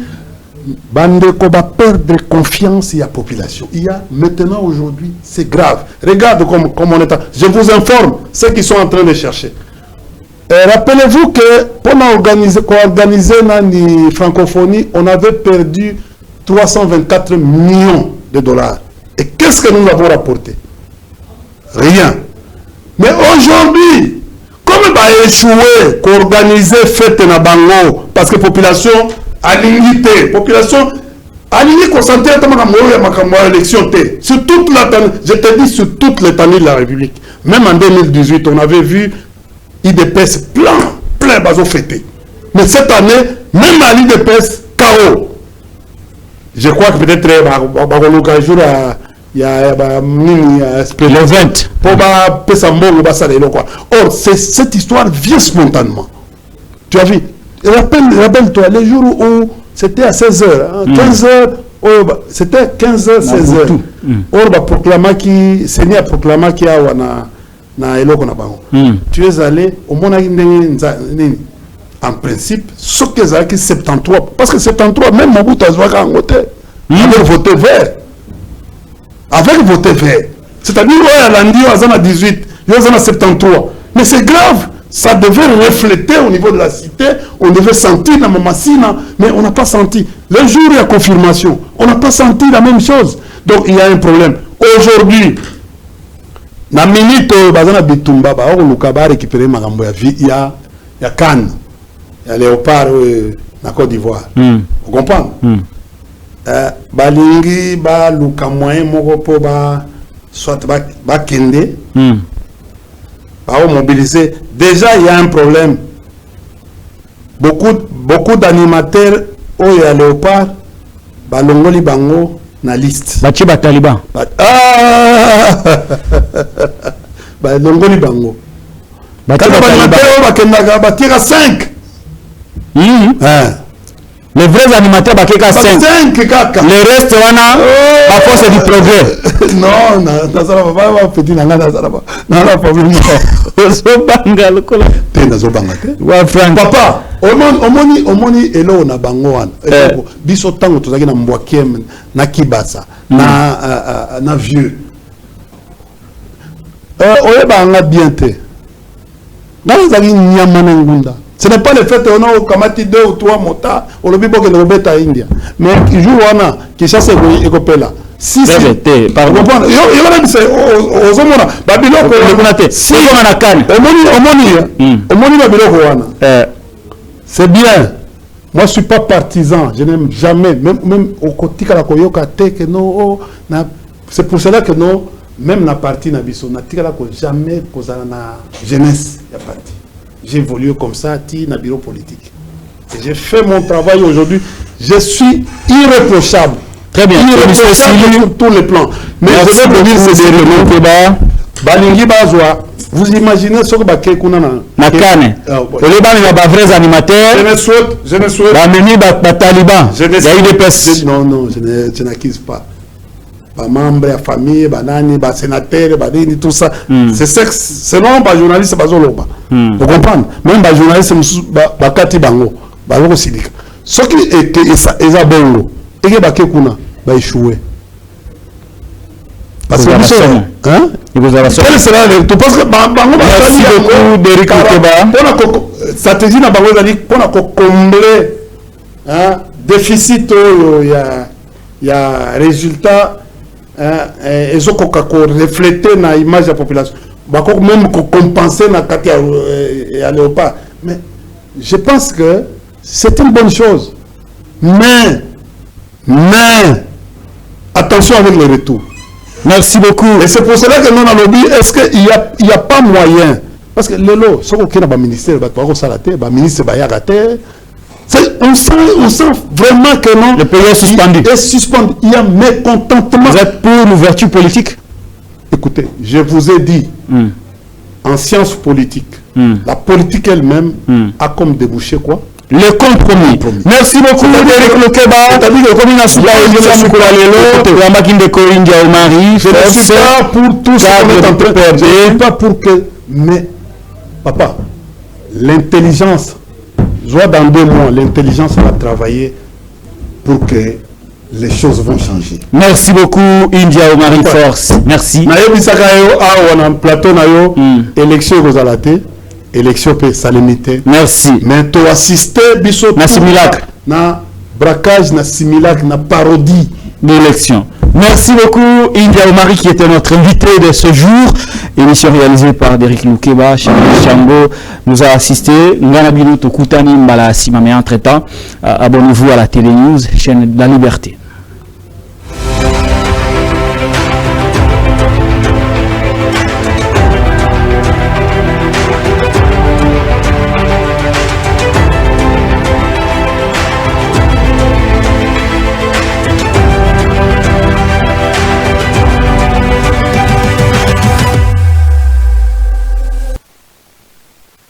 Bandeko va perdre confiance in la population. Il y a maintenant, aujourd'hui, c'est grave. Regarde comme on est. Je vous informe, ceux qui sont en train de chercher. Rappelez-vous que pour organiser la francophonie, on avait perdu 324 millions de dollars. Et qu'est-ce que nous avons rapporté? Rien. Mais aujourd'hui, comme on va échouer qu'organiser fête na bango, parce que la population a l'unité, population a l'unité concentrée à l'élection. Sur toute la, je te dis, sur toute l'étendue de la République. Même en 2018, on avait vu IDPS plein bazo fêté. Mais cette année, même à l'IDPS, KO. Je crois que peut-être il y a le 20 or cette histoire vient spontanément. Tu as vu? Rappelle-toi les jours où c'était à 16h, hein, 15h, c'était 15h, 16h. Or va proclamer qui Seigneur proclamer qui a na eloko na bango. Tu es allé au monde en principe ce que ça qui 73 parce que 73 même Mobutu a joué en côté. Avec voté vert. Avec voté vert. C'est-à-dire ouais lundi on a 18, on a 73. Mais c'est grave. Ça devait refléter au niveau de la cité, on devait sentir la mamassina, mais on n'a pas senti. Le jour il y a confirmation, on n'a pas senti la même chose. Donc il y a un problème. Aujourd'hui, na minute bazana bitumba ba o lukaba récupérer makambo ya vie, il y a Cannes, il y a Léopard na Côte d'Ivoire. Vous comprenez? Balingi ba luka moyen moko po ba soit ba kende. Mobiliser. Déjà, il y a un problème. Beaucoup d'animateurs, il y a Léopard, Balongoli Bango, na liste. Bachiba Taliban. Balongoli Bango. Bachiba Taliban. Batira 5. Les vrais animateurs bakeka 5. Le reste wana la force du progrès. Non, pas petit la famille. Banga lokola. Papa, omoni elo na bango wana. Biso tango tozaki na Mbwakiem na Kibasa na vieux. Oyeba nga bien te. Dans zaki nyamana ngunda. Ce n'est pas le fait qu'on a kamati 2 ou 3 motards, on le dit que le robot à India. Mais il joue on a qui chasse et copela. Si c'est par contre, il y a des aux hommes Babylone si on a canne. Omoni Babylone c'est bien. Moi je suis pas partisan, je n'aime jamais même au côté la koyoka te que non c'est pour cela que non même la partie na biso na tika la ko jamais kozala na jeunesse ya parti. J'ai évolué comme ça, dans le bureau politique. Et j'ai fait mon travail aujourd'hui. je suis irréprochable. Très bien. Irréprochable sur tous les plans. Mais je vais vous dire, c'est Balingi Bazwa. Vous imaginez ce que Baké Kuna na Kane. Les vrais animateurs. Je me souhaite. Talibans. Il y a eu des personnes. Non, je n'accuse pas. Membres de la famille, banani, sénateur, tout ça. C'est selon les journalistes, vous comprenez? Même les journalistes, bakati bango, bango silika. Ce qui est bongo, et que Baké Kuna va échouer. Parce que hein? Quel sera le tout parce que merci beaucoup d'Éric Lukeba. Stratégie na bango zali pour combler hein déficit il y a résultat et zo ko refléter na image de la population. Ba ko même compenser na kati ya léopard. Mais je pense que c'est une bonne chose. Mais attention avec le retour. Merci beaucoup. Et c'est pour cela que nous avons dit, est-ce qu'il n'y a pas moyen? Parce que Lelo, ce qu'on a dans le ministère, le ministre on sent vraiment que non. Le pays est suspendu. Il est suspendu. Il y a mécontentement. Vous êtes pour l'ouverture politique? Écoutez, je vous ai dit, en sciences politiques, la politique elle-même a comme débouché quoi? Le compromis. Merci beaucoup, Éric Lukeba. Je ne suis pas pour tout ce qu'on est en train de faire. Je ne suis pas pour que... Mais, papa, l'intelligence, dans 2 mois, l'intelligence va travailler pour que les choses vont changer. Merci beaucoup, India Omari Force. Merci. Plateau, élection élection peut salinité. Merci. Mais tu assister biso na simulacre na braquage na simulacre na parodie d'élection. Merci beaucoup India Omari qui était notre invité de ce jour. Émission réalisée par Éric Lukeba. Chango nous a assisté. Ngana Bino Tokutani Mbala Simame. Entre temps, abonnez-vous à la Télé News, chaîne de la Liberté.